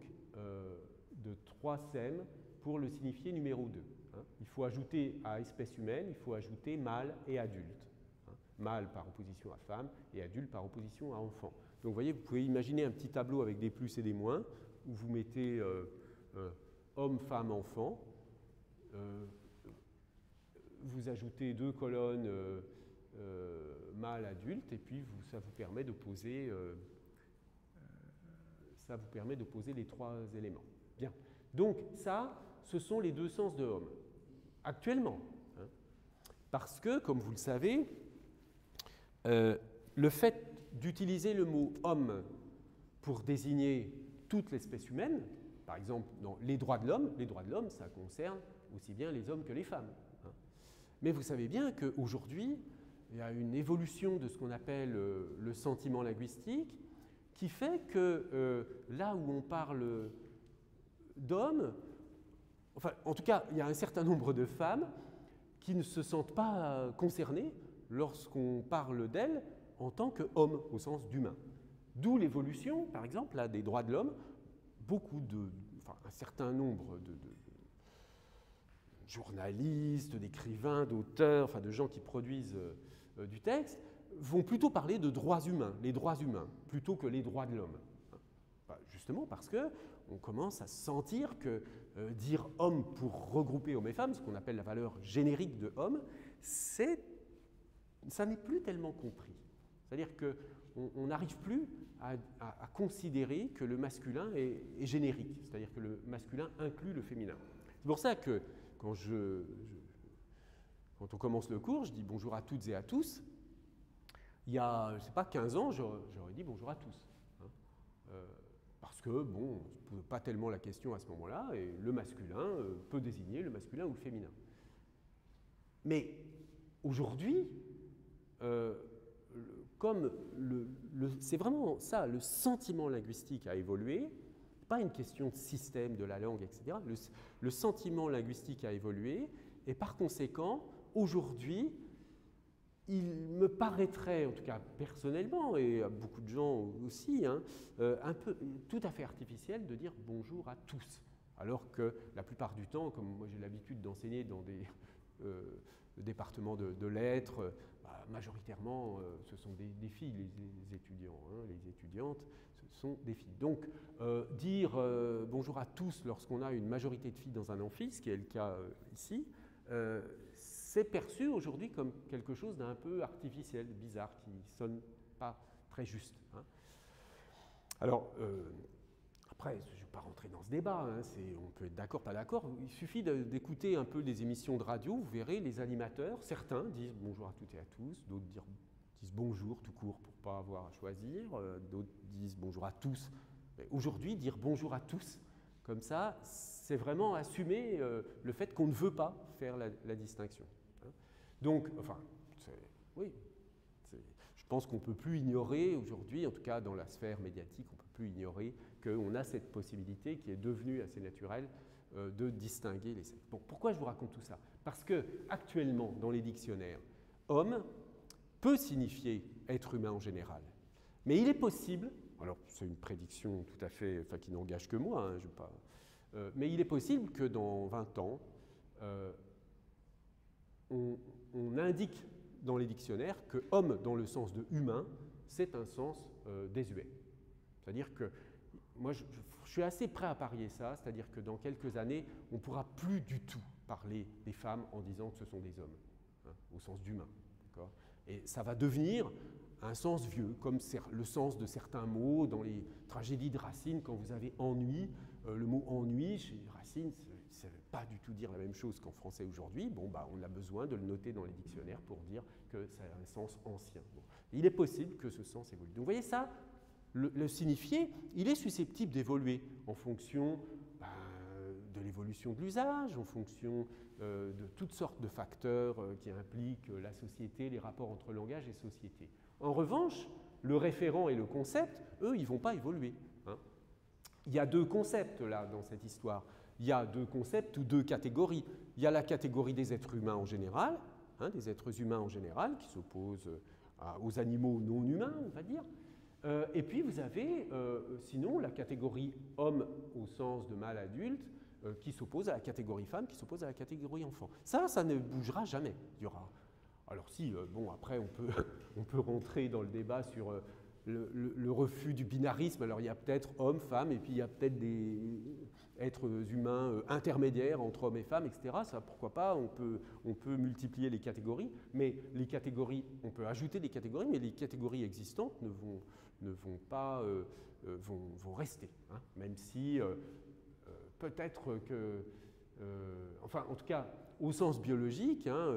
de 3 sèmes pour le signifié numéro 2. hein. Il faut ajouter à espèce humaine, il faut ajouter mâle et adulte. Hein. Mâle par opposition à femme et adulte par opposition à enfant. Donc vous voyez, vous pouvez imaginer un petit tableau avec des plus et des moins, où vous mettez homme, femme, enfant. Vous ajoutez 2 colonnes mâle, adulte, et puis ça vous permet de poser les 3 éléments. Bien. Donc ça, ce sont les 2 sens de homme, actuellement. Hein. Parce que, comme vous le savez, le fait d'utiliser le mot homme pour désigner toute l'espèce humaine, par exemple dans les droits de l'homme, ça concerne aussi bien les hommes que les femmes. Hein. Mais vous savez bien qu'aujourd'hui, il y a une évolution de ce qu'on appelle le sentiment linguistique qui fait que là où on parle d'hommes, enfin, en tout cas, il y a un certain nombre de femmes qui ne se sentent pas concernées lorsqu'on parle d'elles en tant qu'homme, au sens d'humain. D'où l'évolution, par exemple, là, des droits de l'homme. Un certain nombre de journalistes, d'écrivains, d'auteurs, enfin de gens qui produisent du texte, vont plutôt parler de droits humains, les droits humains, plutôt que les droits de l'homme. Justement parce qu'on commence à sentir que dire homme pour regrouper hommes et femmes, ce qu'on appelle la valeur générique de homme, ça n'est plus tellement compris. C'est-à-dire qu'on n'arrive plus à considérer que le masculin est générique, c'est-à-dire que le masculin inclut le féminin. C'est pour ça que quand on commence le cours, je dis bonjour à toutes et à tous. Il y a, je ne sais pas, 15 ans, j'aurais dit bonjour à tous. Hein. Parce que, bon, on ne se pose pas tellement la question à ce moment-là, et le masculin peut désigner le masculin ou le féminin. Mais aujourd'hui, comme c'est vraiment ça, le sentiment linguistique a évolué, pas une question de système de la langue, etc. Le sentiment linguistique a évolué, et par conséquent, aujourd'hui, il me paraîtrait, en tout cas personnellement, et à beaucoup de gens aussi, hein, tout à fait artificiel de dire bonjour à tous. Alors que la plupart du temps, comme moi j'ai l'habitude d'enseigner dans des départements de lettres, majoritairement ce sont des filles, les étudiants, hein, les étudiantes, ce sont des filles. Donc dire bonjour à tous lorsqu'on a une majorité de filles dans un amphi, ce qui est le cas ici, c'est perçu aujourd'hui comme quelque chose d'un peu artificiel, bizarre, qui ne sonne pas très juste. Hein. Alors, après, je ne vais pas rentrer dans ce débat, hein, on peut être d'accord, pas d'accord. Il suffit d'écouter un peu des émissions de radio, vous verrez, les animateurs, certains disent bonjour à toutes et à tous, d'autres disent bonjour tout court pour ne pas avoir à choisir, d'autres disent bonjour à tous. Aujourd'hui, dire bonjour à tous, comme ça, c'est vraiment assumer le fait qu'on ne veut pas faire la distinction. Hein. Donc, enfin, oui, je pense qu'on ne peut plus ignorer aujourd'hui, en tout cas dans la sphère médiatique, on ne peut plus ignorer qu'on a cette possibilité qui est devenue assez naturelle de distinguer les sexes. Bon, pourquoi je vous raconte tout ça? Parce qu'actuellement, dans les dictionnaires, homme peut signifier être humain en général. Mais il est possible, alors c'est une prédiction tout à fait, enfin qui n'engage que moi, hein, mais il est possible que dans 20 ans, on indique dans les dictionnaires que homme dans le sens de humain, c'est un sens désuet. C'est-à-dire que moi, je suis assez prêt à parier ça, c'est-à-dire que dans quelques années, on ne pourra plus du tout parler des femmes en disant que ce sont des hommes, hein, au sens d'humain. Et ça va devenir un sens vieux, comme le sens de certains mots dans les tragédies de Racine, quand vous avez ennui, le mot ennui chez Racine, ça ne veut pas du tout dire la même chose qu'en français aujourd'hui. Bon, on a besoin de le noter dans les dictionnaires pour dire que ça a un sens ancien. Bon. Il est possible que ce sens évolue. Donc vous voyez ça, le signifié, il est susceptible d'évoluer en fonction de l'évolution de l'usage, en fonction de toutes sortes de facteurs qui impliquent la société, les rapports entre langage et société. En revanche, le référent et le concept, eux, ils ne vont pas évoluer. Hein. Il y a 2 concepts là dans cette histoire. Il y a 2 concepts ou 2 catégories. Il y a la catégorie des êtres humains en général, hein, des êtres humains en général, qui s'opposent aux animaux non humains, on va dire. Et puis vous avez, sinon, la catégorie homme au sens de mâle adulte, qui s'oppose à la catégorie femme, qui s'oppose à la catégorie enfant. Ça ne bougera jamais. Il y aura. Alors si, bon, après on peut rentrer dans le débat sur le refus du binarisme. Alors il y a peut-être homme, femme, et puis il y a peut-être des êtres humains intermédiaires entre hommes et femmes, etc. Ça, pourquoi pas, on peut multiplier les catégories, mais les catégories, on peut ajouter des catégories, mais les catégories existantes vont rester, hein, même si peut-être que, enfin en tout cas au sens biologique, hein,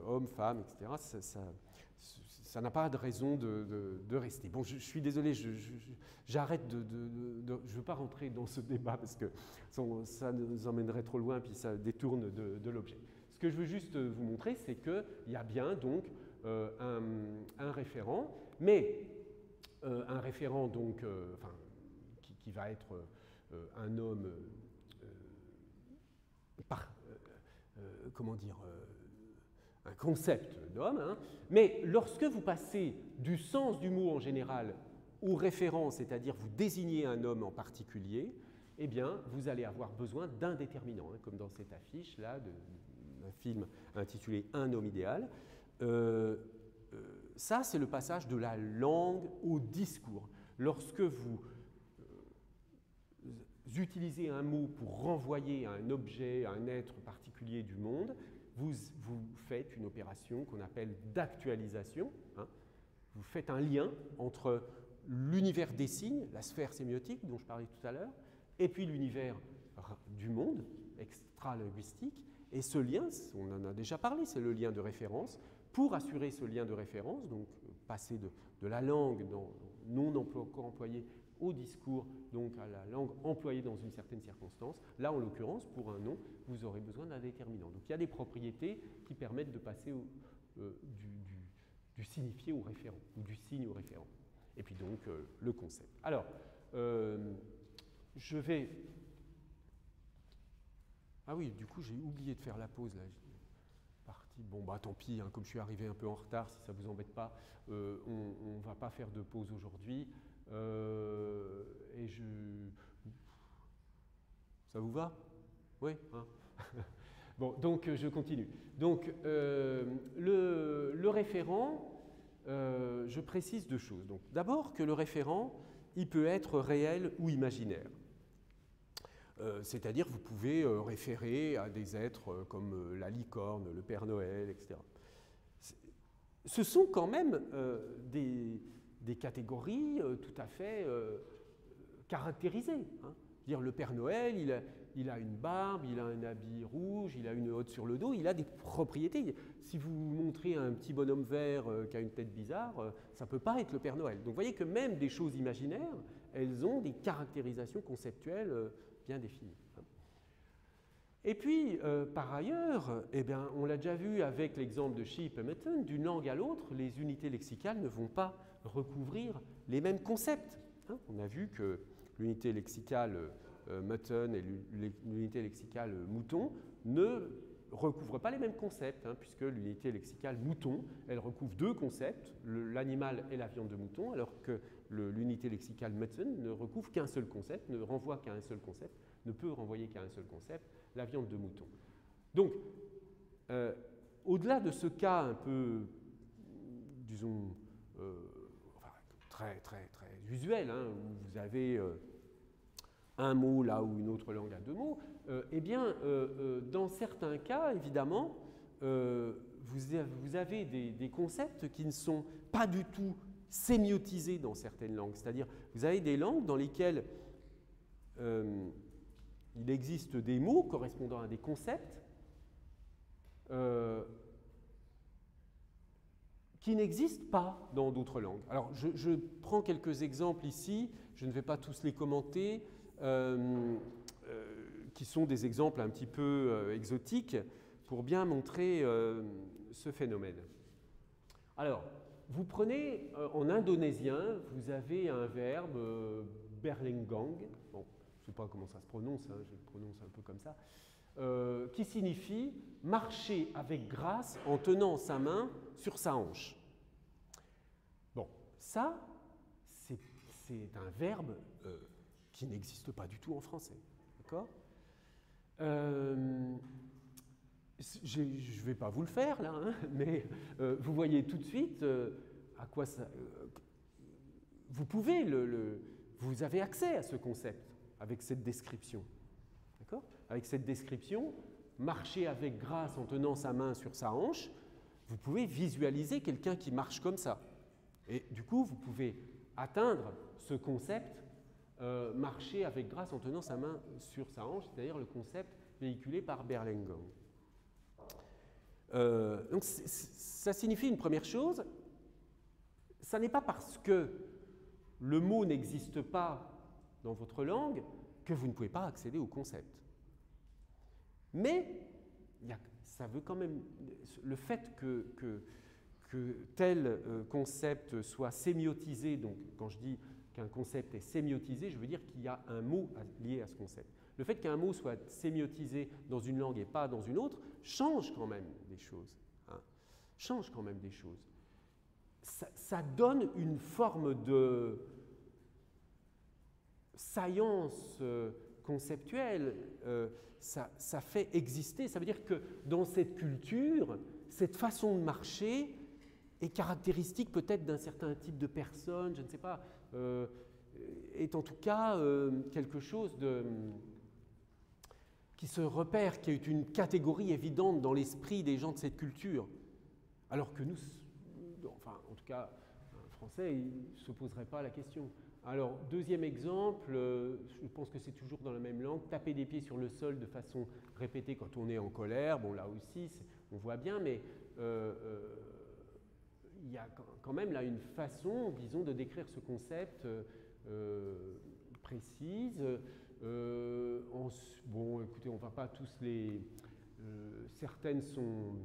homme, femme, etc., ça n'a pas de raison de rester. Bon, je suis désolé, j'arrête je ne veux pas rentrer dans ce débat parce que ça nous emmènerait trop loin puis ça détourne de l'objet. Ce que je veux juste vous montrer, c'est qu'il y a bien donc un référent, mais un référent donc, enfin, qui va être un homme comment dire, un concept d'homme, hein, mais lorsque vous passez du sens du mot en général au référent, c'est-à-dire vous désignez un homme en particulier, eh bien, vous allez avoir besoin d'un déterminant, hein, comme dans cette affiche-là d'un film intitulé « Un homme idéal ». Ça, c'est le passage de la langue au discours. Lorsque vous utilisez un mot pour renvoyer à un objet, à un être particulier du monde, vous faites une opération qu'on appelle d'actualisation. Hein. Vous faites un lien entre l'univers des signes, la sphère sémiotique dont je parlais tout à l'heure, et puis l'univers du monde, extra-linguistique. Et ce lien, on en a déjà parlé, c'est le lien de référence. Pour assurer ce lien de référence, donc passer de la langue non encore employée au discours, donc à la langue employée dans une certaine circonstance. Là, en l'occurrence, pour un nom, vous aurez besoin d'un déterminant. Donc il y a des propriétés qui permettent de passer du signifié au référent, ou du signe au référent. Et puis donc le concept. Alors, je vais... Ah oui, du coup, j'ai oublié de faire la pause, là. Bon, bah tant pis, hein, comme je suis arrivé un peu en retard, si ça ne vous embête pas, on ne va pas faire de pause aujourd'hui. Ça vous va? Oui, hein. Bon, donc je continue. Donc, le référent, je précise deux choses. Donc, d'abord que le référent, il peut être réel ou imaginaire. C'est-à-dire vous pouvez référer à des êtres comme la licorne, le Père Noël, etc. Ce sont quand même des catégories tout à fait caractérisées. Hein. Dire le Père Noël, il a une barbe, il a un habit rouge, il a une hotte sur le dos, il a des propriétés. Si vous montrez un petit bonhomme vert qui a une tête bizarre, ça ne peut pas être le Père Noël. Donc vous voyez que même des choses imaginaires, elles ont des caractérisations conceptuelles bien définies. Et puis, par ailleurs, eh bien, on l'a déjà vu avec l'exemple de Sheep et Mutton, d'une langue à l'autre, les unités lexicales ne vont pas recouvrir les mêmes concepts. Hein. On a vu que l'unité lexicale mutton et l'unité lexicale mouton ne recouvrent pas les mêmes concepts, hein, puisque l'unité lexicale mouton, elle recouvre deux concepts, l'animal et la viande de mouton, alors que l'unité lexicale mutton ne recouvre qu'un seul concept, ne renvoie qu'à un seul concept, ne peut renvoyer qu'à un seul concept, la viande de mouton. Donc, au-delà de ce cas un peu, disons, très usuel, hein, où vous avez un mot là où une autre langue a deux mots, eh bien, dans certains cas, évidemment, vous avez des concepts qui ne sont pas du tout sémiotisés dans certaines langues. C'est-à-dire, vous avez des langues dans lesquelles il existe des mots correspondant à des concepts qui n'existent pas dans d'autres langues. Alors, je prends quelques exemples ici, je ne vais pas tous les commenter, qui sont des exemples un petit peu exotiques pour bien montrer ce phénomène. Alors, vous prenez en indonésien, vous avez un verbe berlenggang, bon, je ne sais pas comment ça se prononce, hein, je le prononce un peu comme ça, qui signifie marcher avec grâce en tenant sa main sur sa hanche. Bon, ça, c'est un verbe qui n'existe pas du tout en français. D'accord ? Je ne vais pas vous le faire là, hein, mais vous voyez tout de suite à quoi ça. Vous pouvez vous avez accès à ce concept avec cette description. D'accord ? Avec cette description, marcher avec grâce en tenant sa main sur sa hanche, vous pouvez visualiser quelqu'un qui marche comme ça. Et du coup, vous pouvez atteindre ce concept, marcher avec grâce en tenant sa main sur sa hanche, c'est-à-dire le concept véhiculé par Berlengong. Donc ça signifie une première chose, ça n'est pas parce que le mot n'existe pas dans votre langue que vous ne pouvez pas accéder au concept. Mais ça veut quand même, le fait que tel concept soit sémiotisé, donc quand je dis qu'un concept est sémiotisé, je veux dire qu'il y a un mot lié à ce concept. Le fait qu'un mot soit sémiotisé dans une langue et pas dans une autre change quand même des choses. Hein, change quand même des choses. Ça donne une forme de saillance conceptuelle, ça fait exister. Ça veut dire que dans cette culture, cette façon de marcher est caractéristique peut-être d'un certain type de personne, je ne sais pas, est en tout cas quelque chose qui se repère, qui est une catégorie évidente dans l'esprit des gens de cette culture. Alors que nous, enfin en tout cas, un Français, il ne se poserait pas la question. Alors, deuxième exemple, je pense que c'est toujours dans la même langue, taper des pieds sur le sol de façon répétée quand on est en colère. Bon, là aussi, on voit bien, mais il y a quand même là une façon, disons, de décrire ce concept précise. Bon, écoutez, on ne va pas tous les... certaines sont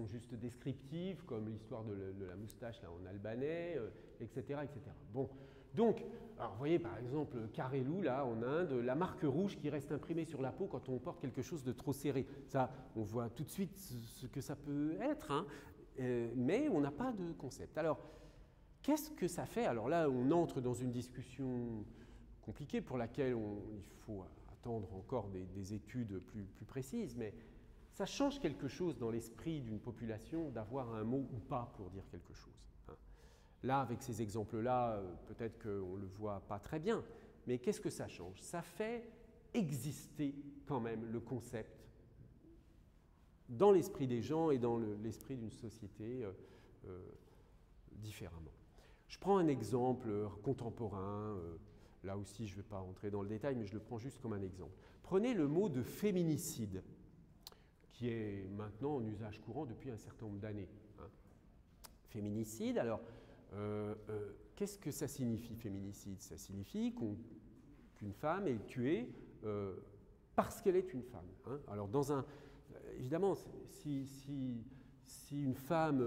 juste descriptives, comme l'histoire de la moustache là, en albanais, etc., etc. Bon, donc, alors, vous voyez par exemple Karelu, là, en Inde, la marque rouge qui reste imprimée sur la peau quand on porte quelque chose de trop serré. Ça, on voit tout de suite ce que ça peut être, hein, mais on n'a pas de concept. Alors, qu'est-ce que ça fait? Alors là, on entre dans une discussion compliquée pour laquelle il faut attendre encore des études plus précises, mais ça change quelque chose dans l'esprit d'une population d'avoir un mot ou pas pour dire quelque chose. Hein. Là, avec ces exemples-là, peut-être qu'on ne le voit pas très bien, mais qu'est-ce que ça change? Ça fait exister quand même le concept dans l'esprit des gens et dans l'esprit d'une société différemment. Je prends un exemple contemporain, là aussi je ne vais pas rentrer dans le détail, mais je le prends juste comme un exemple. Prenez le mot de féminicide, qui est maintenant en usage courant depuis un certain nombre d'années. Hein. Féminicide, alors, qu'est-ce que ça signifie, féminicide? Ça signifie qu'une femme est tuée parce qu'elle est une femme. Hein. Alors, évidemment, si une femme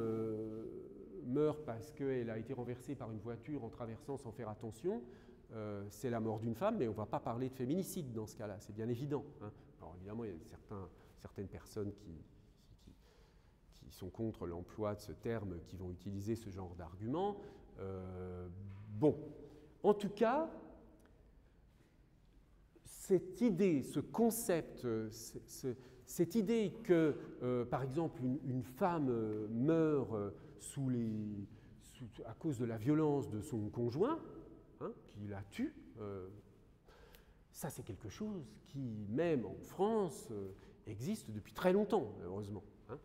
meurt parce qu'elle a été renversée par une voiture en traversant sans faire attention, c'est la mort d'une femme, mais on ne va pas parler de féminicide dans ce cas-là, c'est bien évident. Hein. Alors, évidemment, il y a certaines personnes qui sont contre l'emploi de ce terme, qui vont utiliser ce genre d'argument. Bon, en tout cas, cette idée, ce concept, cette idée que, par exemple, une femme meurt à cause de la violence de son conjoint, hein, qui la tue, ça c'est quelque chose qui, même en France, existe depuis très longtemps, heureusement. Hein.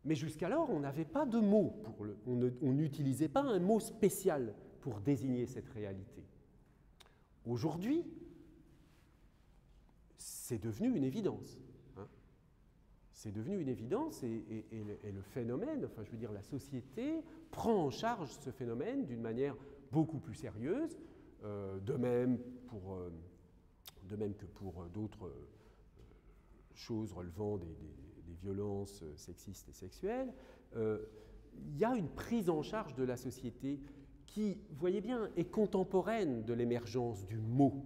Mais jusqu'alors, on n'avait pas de mot on n'utilisait pas un mot spécial pour désigner cette réalité. Aujourd'hui, c'est devenu une évidence. Hein. C'est devenu une évidence et le phénomène, enfin je veux dire la société, prend en charge ce phénomène d'une manière beaucoup plus sérieuse, de même que pour d'autres choses relevant des violences sexistes et sexuelles. Il y a une prise en charge de la société qui, voyez bien, est contemporaine de l'émergence du mot.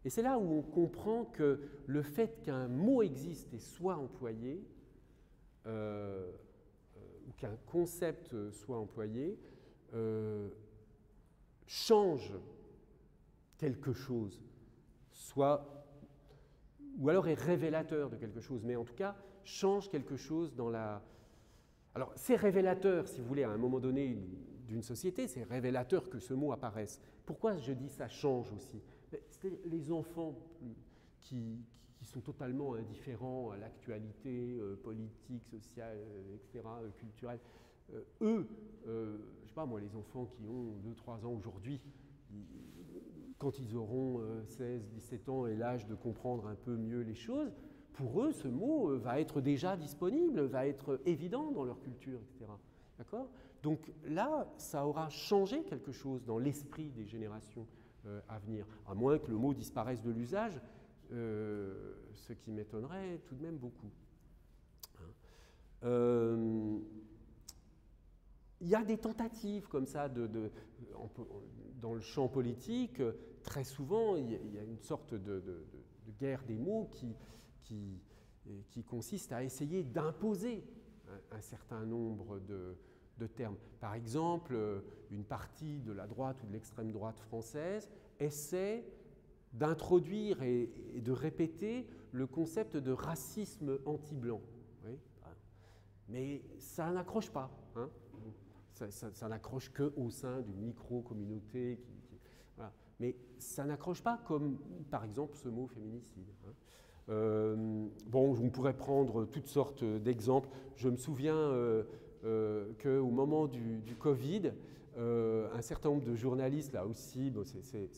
Et c'est là où on comprend que le fait qu'un mot existe et soit employé, ou qu'un concept soit employé, change quelque chose ou alors est révélateur de quelque chose, mais en tout cas change quelque chose dans la... Alors c'est révélateur, si vous voulez, à un moment donné d'une société, c'est révélateur que ce mot apparaisse. Pourquoi je dis ça change aussi? C'est les enfants qui sont totalement indifférents à l'actualité politique, sociale, etc., culturelle. Eux, je sais pas moi, les enfants qui ont 2-3 ans aujourd'hui, quand ils auront 16, 17 ans et l'âge de comprendre un peu mieux les choses, pour eux, ce mot va être déjà disponible, va être évident dans leur culture, etc. D'accord? Donc là, ça aura changé quelque chose dans l'esprit des générations à venir, à moins que le mot disparaisse de l'usage, ce qui m'étonnerait tout de même beaucoup. Il y a des tentatives comme ça dans le champ politique. Très souvent, il y a une sorte de guerre des mots qui consiste à essayer d'imposer un certain nombre de termes. Par exemple, une partie de la droite ou de l'extrême droite française essaie d'introduire et de répéter le concept de racisme anti-blanc. Oui, mais ça n'accroche pas. Hein. Ça n'accroche qu'au sein d'une micro-communauté. Voilà. Mais ça n'accroche pas comme, par exemple, ce mot féminicide. Hein. Bon, on pourrait prendre toutes sortes d'exemples. Je me souviens qu'au moment du Covid, un certain nombre de journalistes, là aussi, bon, c'était,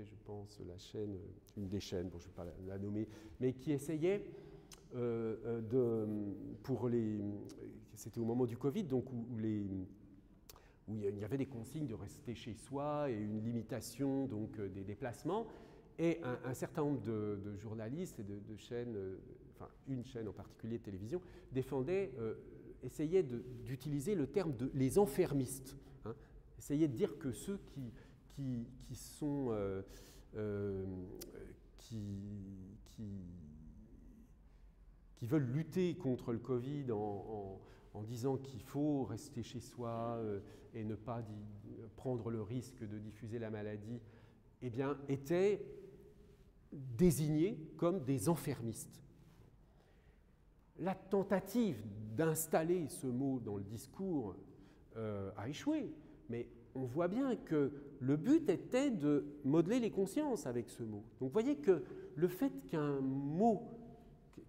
je pense, la chaîne, une des chaînes, bon, je ne vais pas la nommer, mais qui essayaient c'était au moment du Covid, donc où il y avait des consignes de rester chez soi et une limitation donc, des déplacements. Et un certain nombre de journalistes et de chaînes, enfin une chaîne en particulier de télévision, essayaient d'utiliser le terme de les enfermistes. Hein, essayaient de dire que ceux qui veulent lutter contre le Covid en disant qu'il faut rester chez soi et ne pas prendre le risque de diffuser la maladie, eh bien, étaient désignés comme des enfermistes. La tentative d'installer ce mot dans le discours a échoué, mais on voit bien que le but était de modeler les consciences avec ce mot. Donc vous voyez que le fait qu'un mot,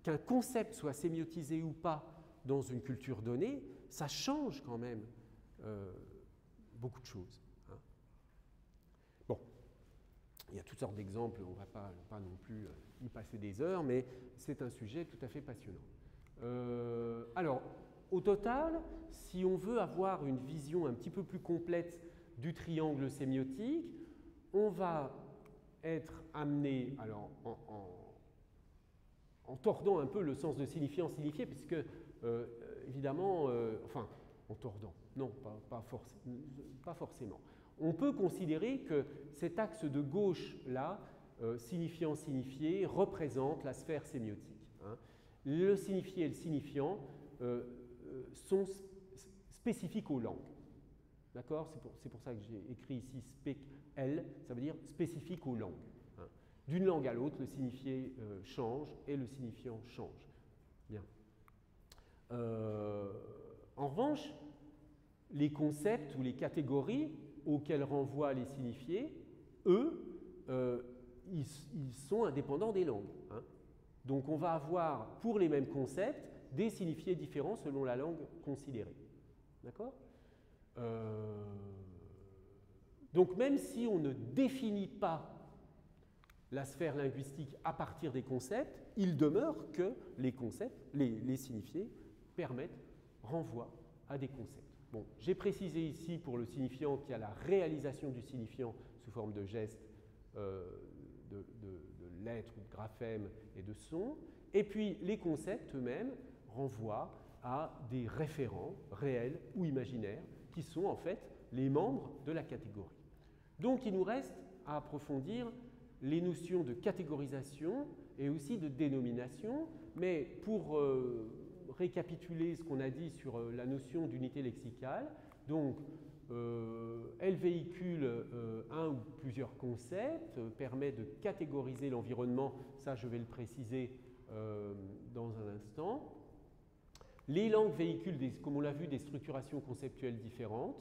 qu'un concept soit sémiotisé ou pas dans une culture donnée, ça change quand même beaucoup de choses. Hein. Bon, il y a toutes sortes d'exemples, on ne va pas non plus y passer des heures, mais c'est un sujet tout à fait passionnant. Alors, au total, si on veut avoir une vision un petit peu plus complète du triangle sémiotique, on va être amené, alors en tordant un peu le sens de signifiant-signifié, puisque évidemment, enfin, en tordant, non, pas forcément. On peut considérer que cet axe de gauche-là, signifiant-signifié, représente la sphère sémiotique. Hein. Le signifié et le signifiant sont spécifiques aux langues. D'accord? C'est pour ça que j'ai écrit ici spec-L, ça veut dire spécifique aux langues. Hein. D'une langue à l'autre, le signifié change et le signifiant change. Bien. En revanche, les concepts ou les catégories auxquels renvoient les signifiés, eux, ils sont indépendants des langues. Hein. Donc on va avoir, pour les mêmes concepts, des signifiés différents selon la langue considérée. D'accord ? Donc même si on ne définit pas la sphère linguistique à partir des concepts, il demeure que les concepts, les signifiés, renvoient à des concepts. Bon, j'ai précisé ici pour le signifiant qu'il y a la réalisation du signifiant sous forme de gestes, de lettres, de graphèmes et de sons. Et puis les concepts eux-mêmes renvoient à des référents réels ou imaginaires qui sont en fait les membres de la catégorie. Donc il nous reste à approfondir les notions de catégorisation et aussi de dénomination, mais pour récapituler ce qu'on a dit sur la notion d'unité lexicale, donc Elle véhicule un ou plusieurs concepts, permet de catégoriser l'environnement, ça je vais le préciser dans un instant. Les langues véhiculent, comme on l'a vu, des structurations conceptuelles différentes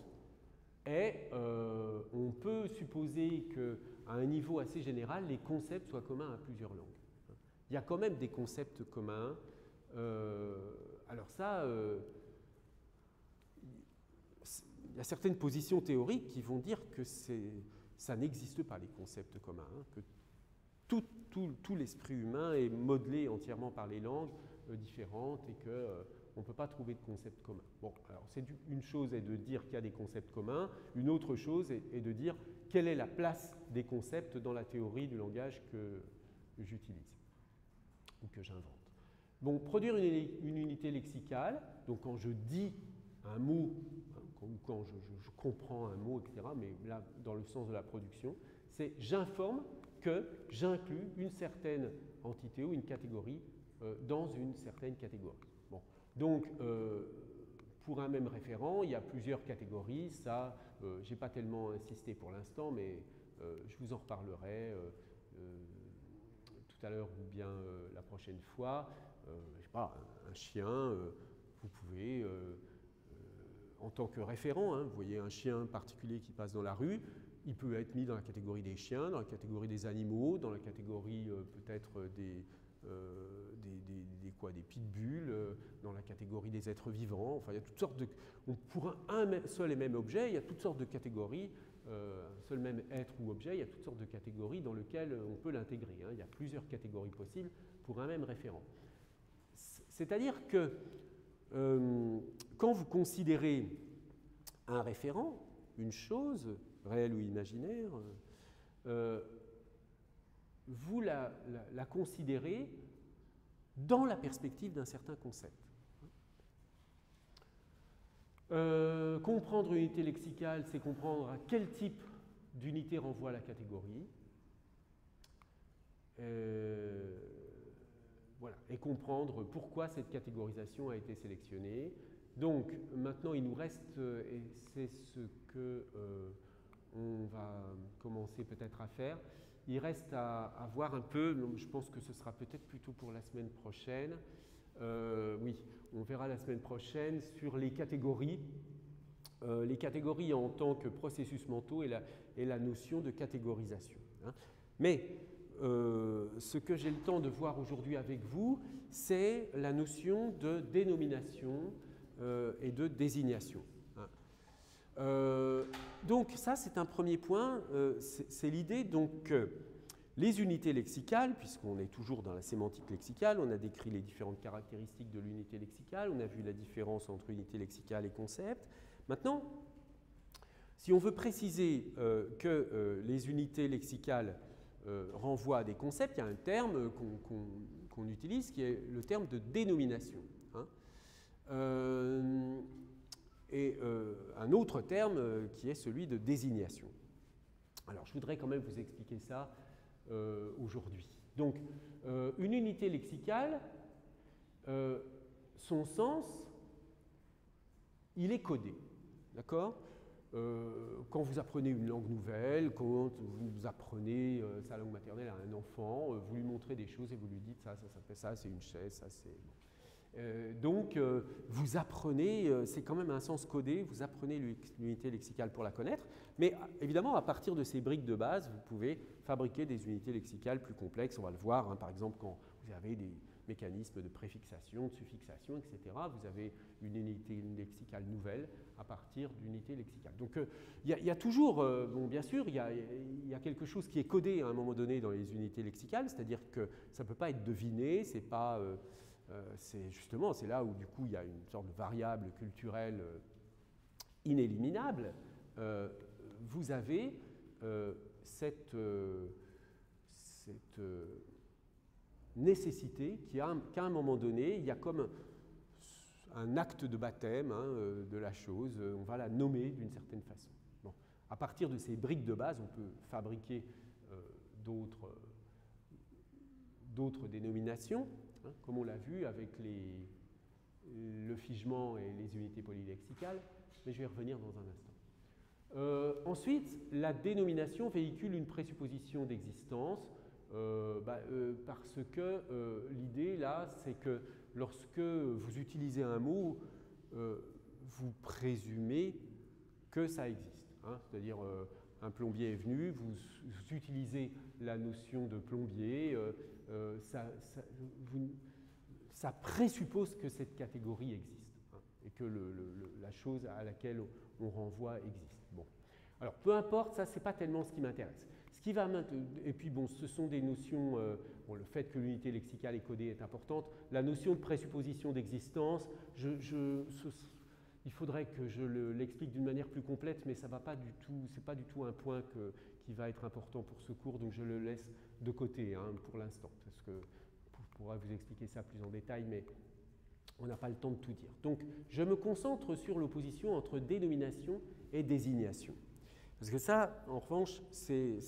et on peut supposer qu'à un niveau assez général, les concepts soient communs à plusieurs langues. Il y a quand même des concepts communs. Alors ça, il y a certaines positions théoriques qui vont dire que ça n'existe pas, les concepts communs, hein, que tout l'esprit humain est modelé entièrement par les langues différentes et qu'on ne peut pas trouver de concepts communs. Bon, alors une chose est de dire qu'il y a des concepts communs, une autre chose est de dire quelle est la place des concepts dans la théorie du langage que j'utilise ou que j'invente. Bon, produire une unité lexicale, donc quand je dis un mot, quand je comprends un mot, etc., mais là, dans le sens de la production, c'est j'informe que j'inclus une certaine entité ou une catégorie dans une certaine catégorie. Bon. Donc, pour un même référent, il y a plusieurs catégories. Ça, je n'ai pas tellement insisté pour l'instant, mais je vous en reparlerai tout à l'heure ou bien la prochaine fois. Je sais pas, un chien, vous pouvez... en tant que référent, hein, vous voyez un chien particulier qui passe dans la rue, il peut être mis dans la catégorie des chiens, dans la catégorie des animaux, dans la catégorie peut-être des pitbulls, dans la catégorie des êtres vivants. Enfin, il y a toutes sortes de... Pour un seul et même objet, il y a toutes sortes de catégories. Un seul même être ou objet, il y a toutes sortes de catégories dans lesquelles on peut l'intégrer. Hein. Il y a plusieurs catégories possibles pour un même référent. C'est-à-dire que quand vous considérez un référent, une chose, réelle ou imaginaire, vous la considérez dans la perspective d'un certain concept. Comprendre une unité lexicale, c'est comprendre à quel type d'unité renvoie la catégorie. Voilà, et comprendre pourquoi cette catégorisation a été sélectionnée. Donc, maintenant, il nous reste, et c'est ce que on va commencer peut-être à faire, il reste à voir un peu, je pense que ce sera peut-être plutôt pour la semaine prochaine, oui, on verra la semaine prochaine sur les catégories en tant que processus mentaux et la notion de catégorisation. Hein. Mais ce que j'ai le temps de voir aujourd'hui avec vous, c'est la notion de dénomination et de désignation. Donc ça, c'est un premier point, c'est l'idée donc que les unités lexicales, puisqu'on est toujours dans la sémantique lexicale, on a décrit les différentes caractéristiques de l'unité lexicale, on a vu la différence entre unité lexicale et concept. Maintenant, si on veut préciser que les unités lexicales renvoient à des concepts, il y a un terme qu'on utilise qui est le terme de dénomination. Hein. Et un autre terme qui est celui de désignation. Alors, je voudrais quand même vous expliquer ça aujourd'hui. Donc, une unité lexicale, son sens, il est codé. D'accord ? Quand vous apprenez une langue nouvelle, quand vous apprenez sa langue maternelle à un enfant, vous lui montrez des choses et vous lui dites ça s'appelle ça, c'est une chaise, ça c'est... Donc, vous apprenez, c'est quand même un sens codé, vous apprenez l'unité lexicale pour la connaître, mais évidemment, à partir de ces briques de base, vous pouvez fabriquer des unités lexicales plus complexes. On va le voir, hein, par exemple, quand vous avez des mécanismes de préfixation, de suffixation, etc., vous avez une unité lexicale nouvelle à partir d'unités lexicales. Donc, il y a toujours, bon, bien sûr, il y a quelque chose qui est codé à un moment donné dans les unités lexicales, c'est-à-dire que ça ne peut pas être deviné, c'est pas... c'est là où du coup il y a une sorte de variable culturelle inéliminable. Vous avez cette nécessité qu'à un moment donné, il y a comme un acte de baptême de la chose, on va la nommer d'une certaine façon. Bon. À partir de ces briques de base, on peut fabriquer d'autres dénominations, hein, comme on l'a vu avec le figement et les unités polylexicales, mais je vais y revenir dans un instant. Ensuite, la dénomination véhicule une présupposition d'existence parce que l'idée là, c'est que lorsque vous utilisez un mot, vous présumez que ça existe. Hein, c'est-à-dire, un plombier est venu, vous utilisez la notion de plombier, ça présuppose que cette catégorie existe hein, et que la chose à laquelle on renvoie existe. Bon. Alors, peu importe, ça, ce n'est pas tellement ce qui m'intéresse. Et puis, bon, ce sont des notions, le fait que l'unité lexicale est codée est importante, la notion de présupposition d'existence, il faudrait que je l'explique d'une manière plus complète, mais ça va pas du tout, c'est pas du tout un point qui va être important pour ce cours, donc je le laisse de côté hein, pour l'instant, parce que je pourrais vous expliquer ça plus en détail, mais on n'a pas le temps de tout dire. Donc, je me concentre sur l'opposition entre dénomination et désignation. Parce que ça, en revanche, c'est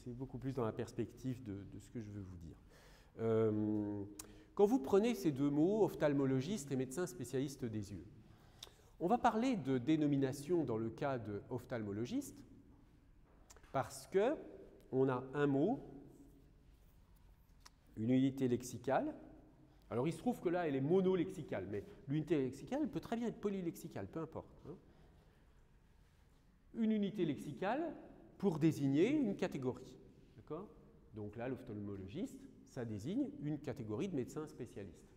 beaucoup plus dans la perspective de ce que je veux vous dire. Quand vous prenez ces deux mots, ophtalmologiste et médecin spécialiste des yeux, on va parler de dénomination dans le cas de ophtalmologiste parce qu'on a un mot, une unité lexicale. Alors, il se trouve que là, elle est monolexicale, mais l'unité lexicale peut très bien être polylexicale, peu importe. Hein. Une unité lexicale pour désigner une catégorie. D'accord ? Donc là, l'ophtalmologiste, ça désigne une catégorie de médecins spécialistes.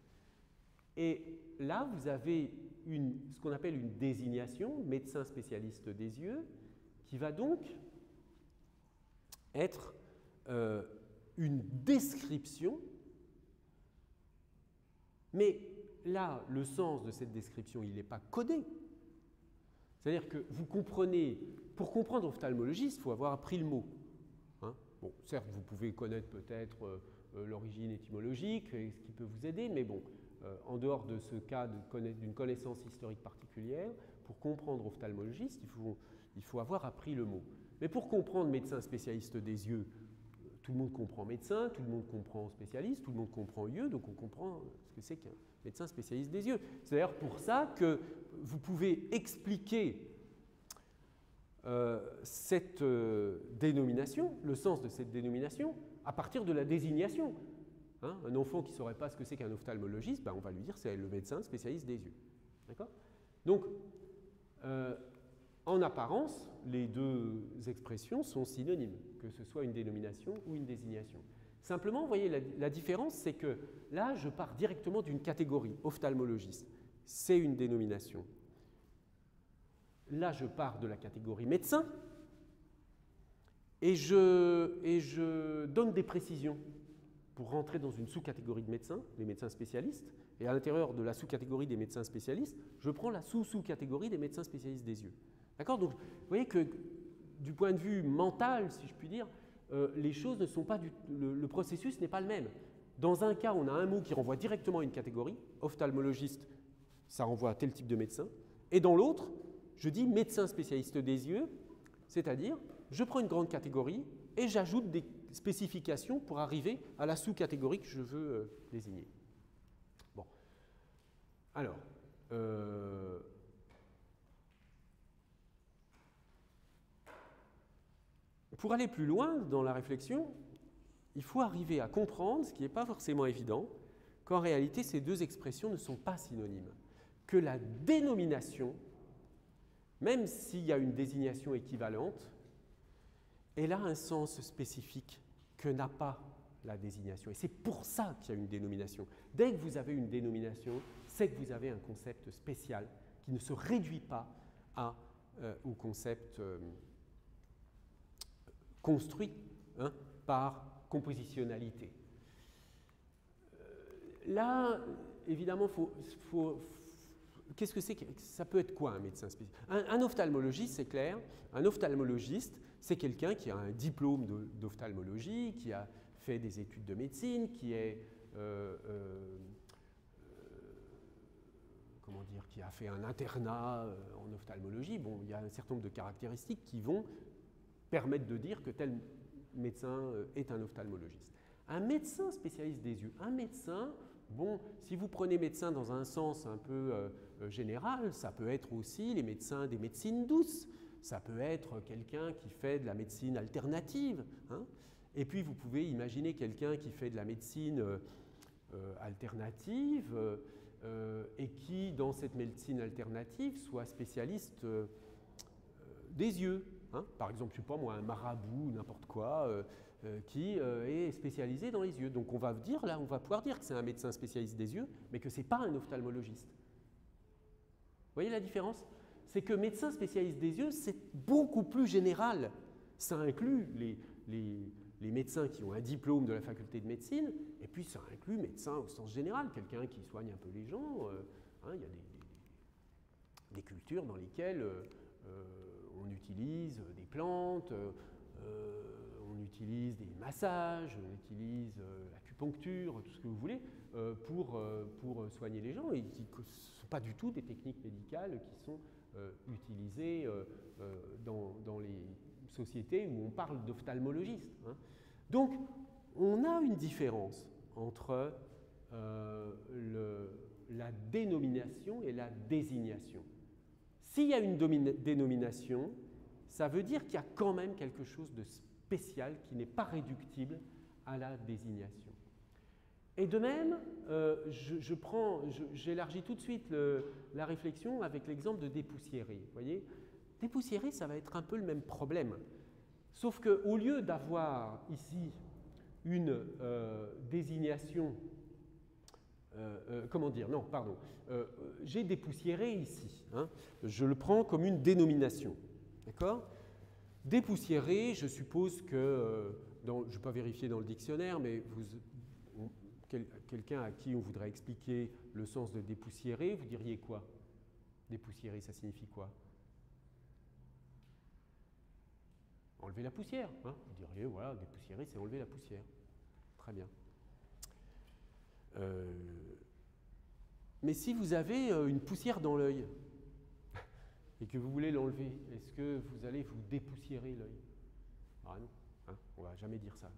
Et là, vous avez ce qu'on appelle une désignation, médecin spécialiste des yeux, qui va donc être une description, mais là, le sens de cette description, il n'est pas codé. C'est-à-dire que vous comprenez, pour comprendre ophtalmologiste, il faut avoir appris le mot. Hein. Bon, certes, vous pouvez connaître peut-être l'origine étymologique, ce qui peut vous aider, mais bon, en dehors de ce cas d'une connaissance historique particulière, pour comprendre ophtalmologiste, il faut avoir appris le mot. Mais pour comprendre médecin spécialiste des yeux, tout le monde comprend médecin, tout le monde comprend spécialiste, tout le monde comprend yeux, donc on comprend ce que c'est qu'un médecin spécialiste des yeux. C'est d'ailleurs pour ça que vous pouvez expliquer cette dénomination, le sens de cette dénomination, à partir de la désignation. Hein, un enfant qui ne saurait pas ce que c'est qu'un ophtalmologiste, on va lui dire c'est le médecin spécialiste des yeux. D'accord ? Donc, en apparence, les deux expressions sont synonymes, que ce soit une dénomination ou une désignation. Simplement, vous voyez, la différence, c'est que là, je pars directement d'une catégorie, ophtalmologiste. C'est une dénomination. Là, je pars de la catégorie médecin et je donne des précisions pour rentrer dans une sous-catégorie de médecins, les médecins spécialistes, et à l'intérieur de la sous-catégorie des médecins spécialistes, je prends la sous-sous-catégorie des médecins spécialistes des yeux. D'accord ? Donc, vous voyez que du point de vue mental, si je puis dire, les choses ne sont pas le processus n'est pas le même. Dans un cas, on a un mot qui renvoie directement à une catégorie, ophtalmologiste, ça renvoie à tel type de médecin, et dans l'autre, je dis médecin spécialiste des yeux, c'est-à-dire, je prends une grande catégorie et j'ajoute des spécifications pour arriver à la sous-catégorie que je veux désigner. Bon. Alors, pour aller plus loin dans la réflexion, il faut arriver à comprendre, ce qui n'est pas forcément évident, qu'en réalité, ces deux expressions ne sont pas synonymes. Que la dénomination, même s'il y a une désignation équivalente, elle a un sens spécifique que n'a pas la désignation. Et c'est pour ça qu'il y a une dénomination. Dès que vous avez une dénomination, c'est que vous avez un concept spécial qui ne se réduit pas au concept construit par compositionnalité. Là, évidemment, qu'est-ce que c'est que ça peut être quoi un médecin spécialiste ? Un ophtalmologiste, c'est clair. Un ophtalmologiste, c'est quelqu'un qui a un diplôme d'ophtalmologie, qui a fait des études de médecine, qui est qui a fait un internat en ophtalmologie. Bon, il y a un certain nombre de caractéristiques qui vont permettre de dire que tel médecin est un ophtalmologiste. Un médecin spécialiste des yeux, un médecin, bon, si vous prenez médecin dans un sens un peu général, ça peut être aussi les médecins des médecines douces, ça peut être quelqu'un qui fait de la médecine alternative, hein. Et puis vous pouvez imaginer quelqu'un qui fait de la médecine alternative et qui, dans cette médecine alternative, soit spécialiste des yeux. Hein. Par exemple, je ne sais pas moi, un marabout, n'importe quoi, qui est spécialisé dans les yeux. Donc on va dire, là, on va pouvoir dire que c'est un médecin spécialiste des yeux, mais que ce n'est pas un ophtalmologiste. Vous voyez la différence? C'est que médecin spécialiste des yeux, c'est beaucoup plus général. Ça inclut les médecins qui ont un diplôme de la faculté de médecine, et puis ça inclut médecin au sens général, quelqu'un qui soigne un peu les gens. Hein, il y a des cultures dans lesquelles on utilise des plantes, on utilise des massages, on utilise l'acupuncture, tout ce que vous voulez, pour soigner les gens, et qui ne sont pas du tout des techniques médicales qui sont utilisées dans les sociétés où on parle d'ophtalmologiste. Hein. Donc, on a une différence entre la dénomination et la désignation. S'il y a une dénomination, ça veut dire qu'il y a quand même quelque chose de spécial qui n'est pas réductible à la désignation. Et de même, j'élargis tout de suite la réflexion avec l'exemple de dépoussiérer. Vous voyez, dépoussiérer, ça va être un peu le même problème. Sauf qu'au lieu d'avoir ici une désignation, comment dire, non, pardon, j'ai dépoussiéré ici, hein, je le prends comme une dénomination, d'accord? Dépoussiérer, je suppose que, je ne vais pas vérifier dans le dictionnaire, mais quelqu'un à qui on voudrait expliquer le sens de dépoussiérer, vous diriez quoi? Dépoussiérer, ça signifie quoi? Enlever la poussière. Hein, vous diriez, voilà, dépoussiérer, c'est enlever la poussière. Très bien. Mais si vous avez une poussière dans l'œil et que vous voulez l'enlever, est-ce que vous allez vous dépoussiérer l'œil? Ah non, hein, on ne va jamais dire ça.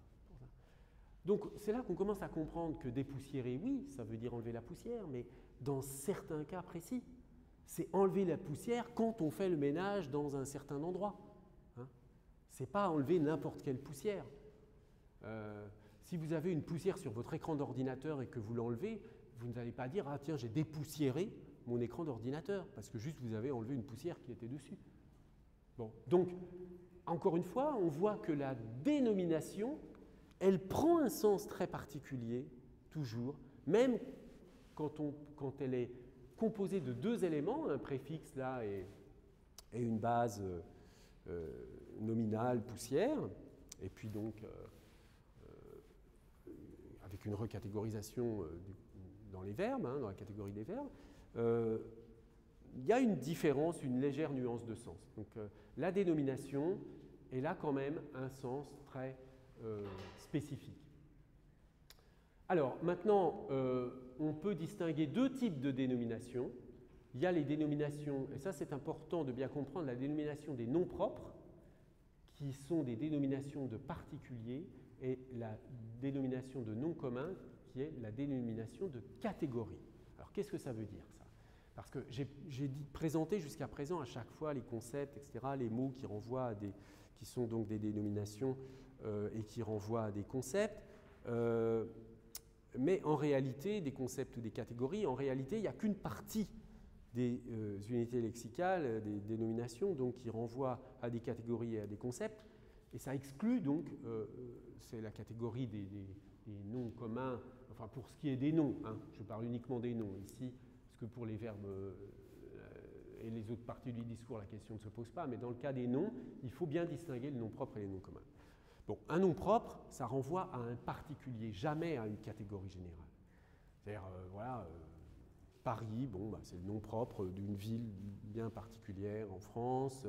Donc c'est là qu'on commence à comprendre que dépoussiérer, oui, ça veut dire enlever la poussière, mais dans certains cas précis, c'est enlever la poussière quand on fait le ménage dans un certain endroit. Hein. Ce n'est pas enlever n'importe quelle poussière. Si vous avez une poussière sur votre écran d'ordinateur et que vous l'enlevez, vous n'allez pas dire « Ah tiens, j'ai dépoussiéré mon écran d'ordinateur » parce que juste vous avez enlevé une poussière qui était dessus. Bon, donc, encore une fois, on voit que la dénomination, elle prend un sens très particulier, toujours, même quand elle est composée de deux éléments, un préfixe là et une base nominale, poussière, et puis donc avec une recatégorisation dans les verbes, hein, dans la catégorie des verbes, il y a une différence, une légère nuance de sens. Donc la dénomination, elle a quand même un sens très spécifique. Alors maintenant, on peut distinguer deux types de dénominations. Il y a les dénominations, et ça c'est important de bien comprendre, la dénomination des noms propres, qui sont des dénominations de particuliers, et la dénomination de noms communs, qui est la dénomination de catégorie. Alors qu'est-ce que ça veut dire ça? Parce que j'ai présenté jusqu'à présent à chaque fois les concepts, etc., les mots qui renvoient à qui sont donc des dénominations et qui renvoient à des concepts. Mais en réalité, des concepts ou des catégories, en réalité, il n'y a qu'une partie des unités lexicales, des dénominations, donc qui renvoient à des catégories et à des concepts. Et ça exclut donc, c'est la catégorie des noms communs, enfin pour ce qui est des noms, hein, je parle uniquement des noms ici, parce que pour les verbes et les autres parties du discours, la question ne se pose pas, mais dans le cas des noms, il faut bien distinguer le nom propre et les noms communs. Bon, un nom propre, ça renvoie à un particulier, jamais à une catégorie générale. C'est-à-dire, voilà, Paris, bon, bah, c'est le nom propre d'une ville bien particulière en France.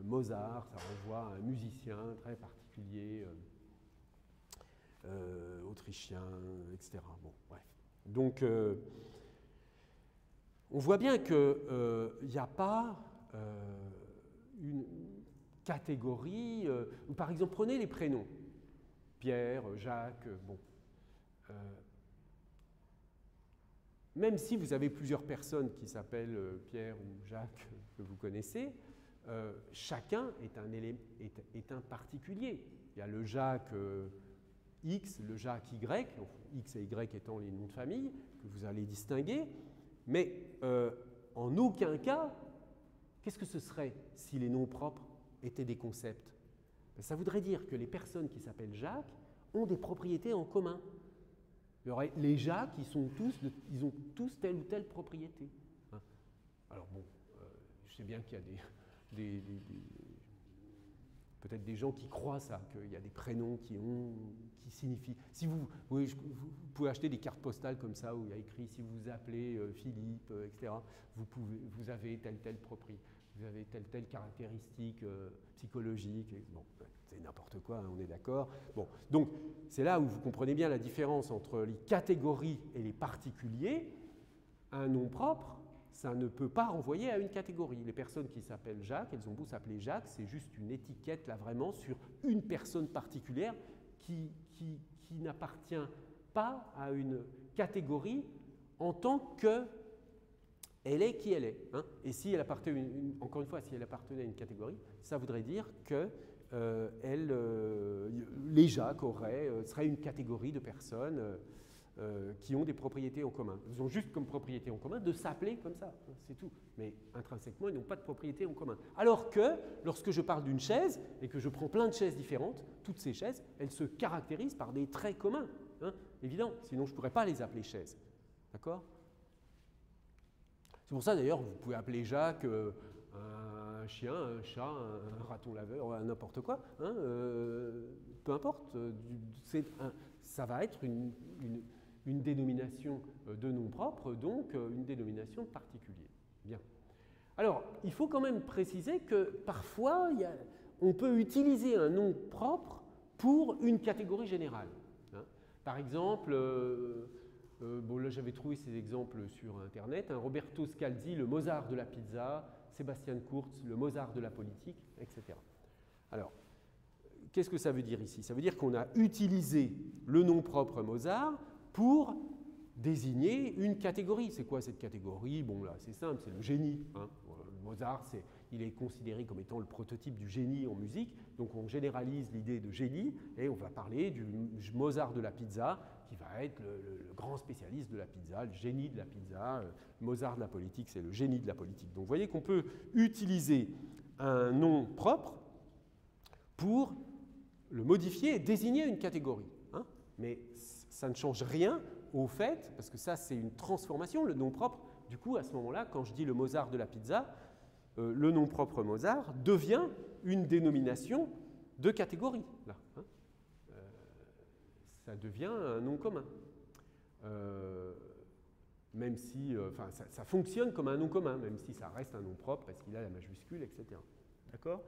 Mozart, ça renvoie à un musicien très particulier, autrichien, etc. Bon, bref. Donc, on voit bien qu'il n'y a pas une catégorie. Par exemple, prenez les prénoms. Pierre, Jacques, bon. Même si vous avez plusieurs personnes qui s'appellent Pierre ou Jacques que vous connaissez, chacun est un particulier. Il y a le Jacques X, le Jacques Y, X et Y étant les noms de famille, que vous allez distinguer, mais en aucun cas, qu'est-ce que ce serait si les noms propres étaient des concepts? Ça voudrait dire que les personnes qui s'appellent Jacques ont des propriétés en commun. Les Jacques, ils ont tous telle ou telle propriété. Alors bon, je sais bien qu'il y a peut-être des gens qui croient ça, qu'il y a des prénoms qui signifient. Si vous pouvez acheter des cartes postales comme ça où il y a écrit si vous vous appelez Philippe, etc. Vous avez telle propriété, vous avez telle caractéristique psychologique. Bon, c'est n'importe quoi, hein, on est d'accord. Bon, donc c'est là où vous comprenez bien la différence entre les catégories et les particuliers. Un nom propre, ça ne peut pas renvoyer à une catégorie. Les personnes qui s'appellent Jacques, elles ont beau s'appeler Jacques, c'est juste une étiquette là vraiment sur une personne particulière qui n'appartient pas à une catégorie en tant que elle est qui elle est. Hein. Et si elle appartenait, encore une fois, si elle appartenait à une catégorie, ça voudrait dire que les Jacques seraient une catégorie de personnes qui ont des propriétés en commun. Ils ont juste comme propriété en commun de s'appeler comme ça, c'est tout. Mais intrinsèquement, ils n'ont pas de propriété en commun. Alors que, lorsque je parle d'une chaise et que je prends plein de chaises différentes, toutes ces chaises, elles se caractérisent par des traits communs. Hein, évident, sinon je ne pourrais pas les appeler chaises. D'accord ? C'est pour ça d'ailleurs, vous pouvez appeler Jacques un chien, un chat, un raton laveur, n'importe quoi. Hein, peu importe, ça va être une dénomination de nom propre, donc une dénomination de particulier. Bien. Alors, il faut quand même préciser que parfois, on peut utiliser un nom propre pour une catégorie générale. Hein. Par exemple, bon, là j'avais trouvé ces exemples sur Internet, hein, Roberto Scalzi, le Mozart de la pizza, Sébastien Kurz, le Mozart de la politique, etc. Alors, qu'est-ce que ça veut dire ici? Ça veut dire qu'on a utilisé le nom propre Mozart pour désigner une catégorie. C'est quoi cette catégorie? Bon là, c'est simple, c'est le génie. Hein. Mozart, il est considéré comme étant le prototype du génie en musique, donc on généralise l'idée de génie et on va parler du Mozart de la pizza, qui va être le grand spécialiste de la pizza, le génie de la pizza. Mozart de la politique, c'est le génie de la politique. Donc vous voyez qu'on peut utiliser un nom propre pour le modifier et désigner une catégorie. Hein. Mais ça ne change rien au fait, parce que ça c'est une transformation, le nom propre. Du coup, à ce moment-là, quand je dis le Mozart de la pizza, le nom propre Mozart devient une dénomination de catégorie. Là, hein. Ça devient un nom commun. Même si, ça fonctionne comme un nom commun, même si ça reste un nom propre parce qu'il a la majuscule, etc. D'accord ?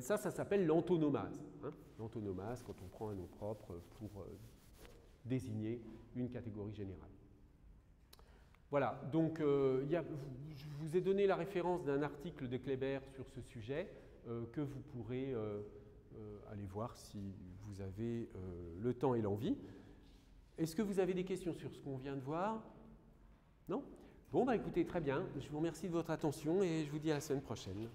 Ça s'appelle l'antonomase. Hein. L'antonomase, quand on prend un nom propre pour désigner une catégorie générale. Voilà, donc je vous ai donné la référence d'un article de Kléber sur ce sujet que vous pourrez aller voir si vous avez le temps et l'envie. Est-ce que vous avez des questions sur ce qu'on vient de voir? Non? Bon, bah écoutez, très bien. Je vous remercie de votre attention et je vous dis à la semaine prochaine.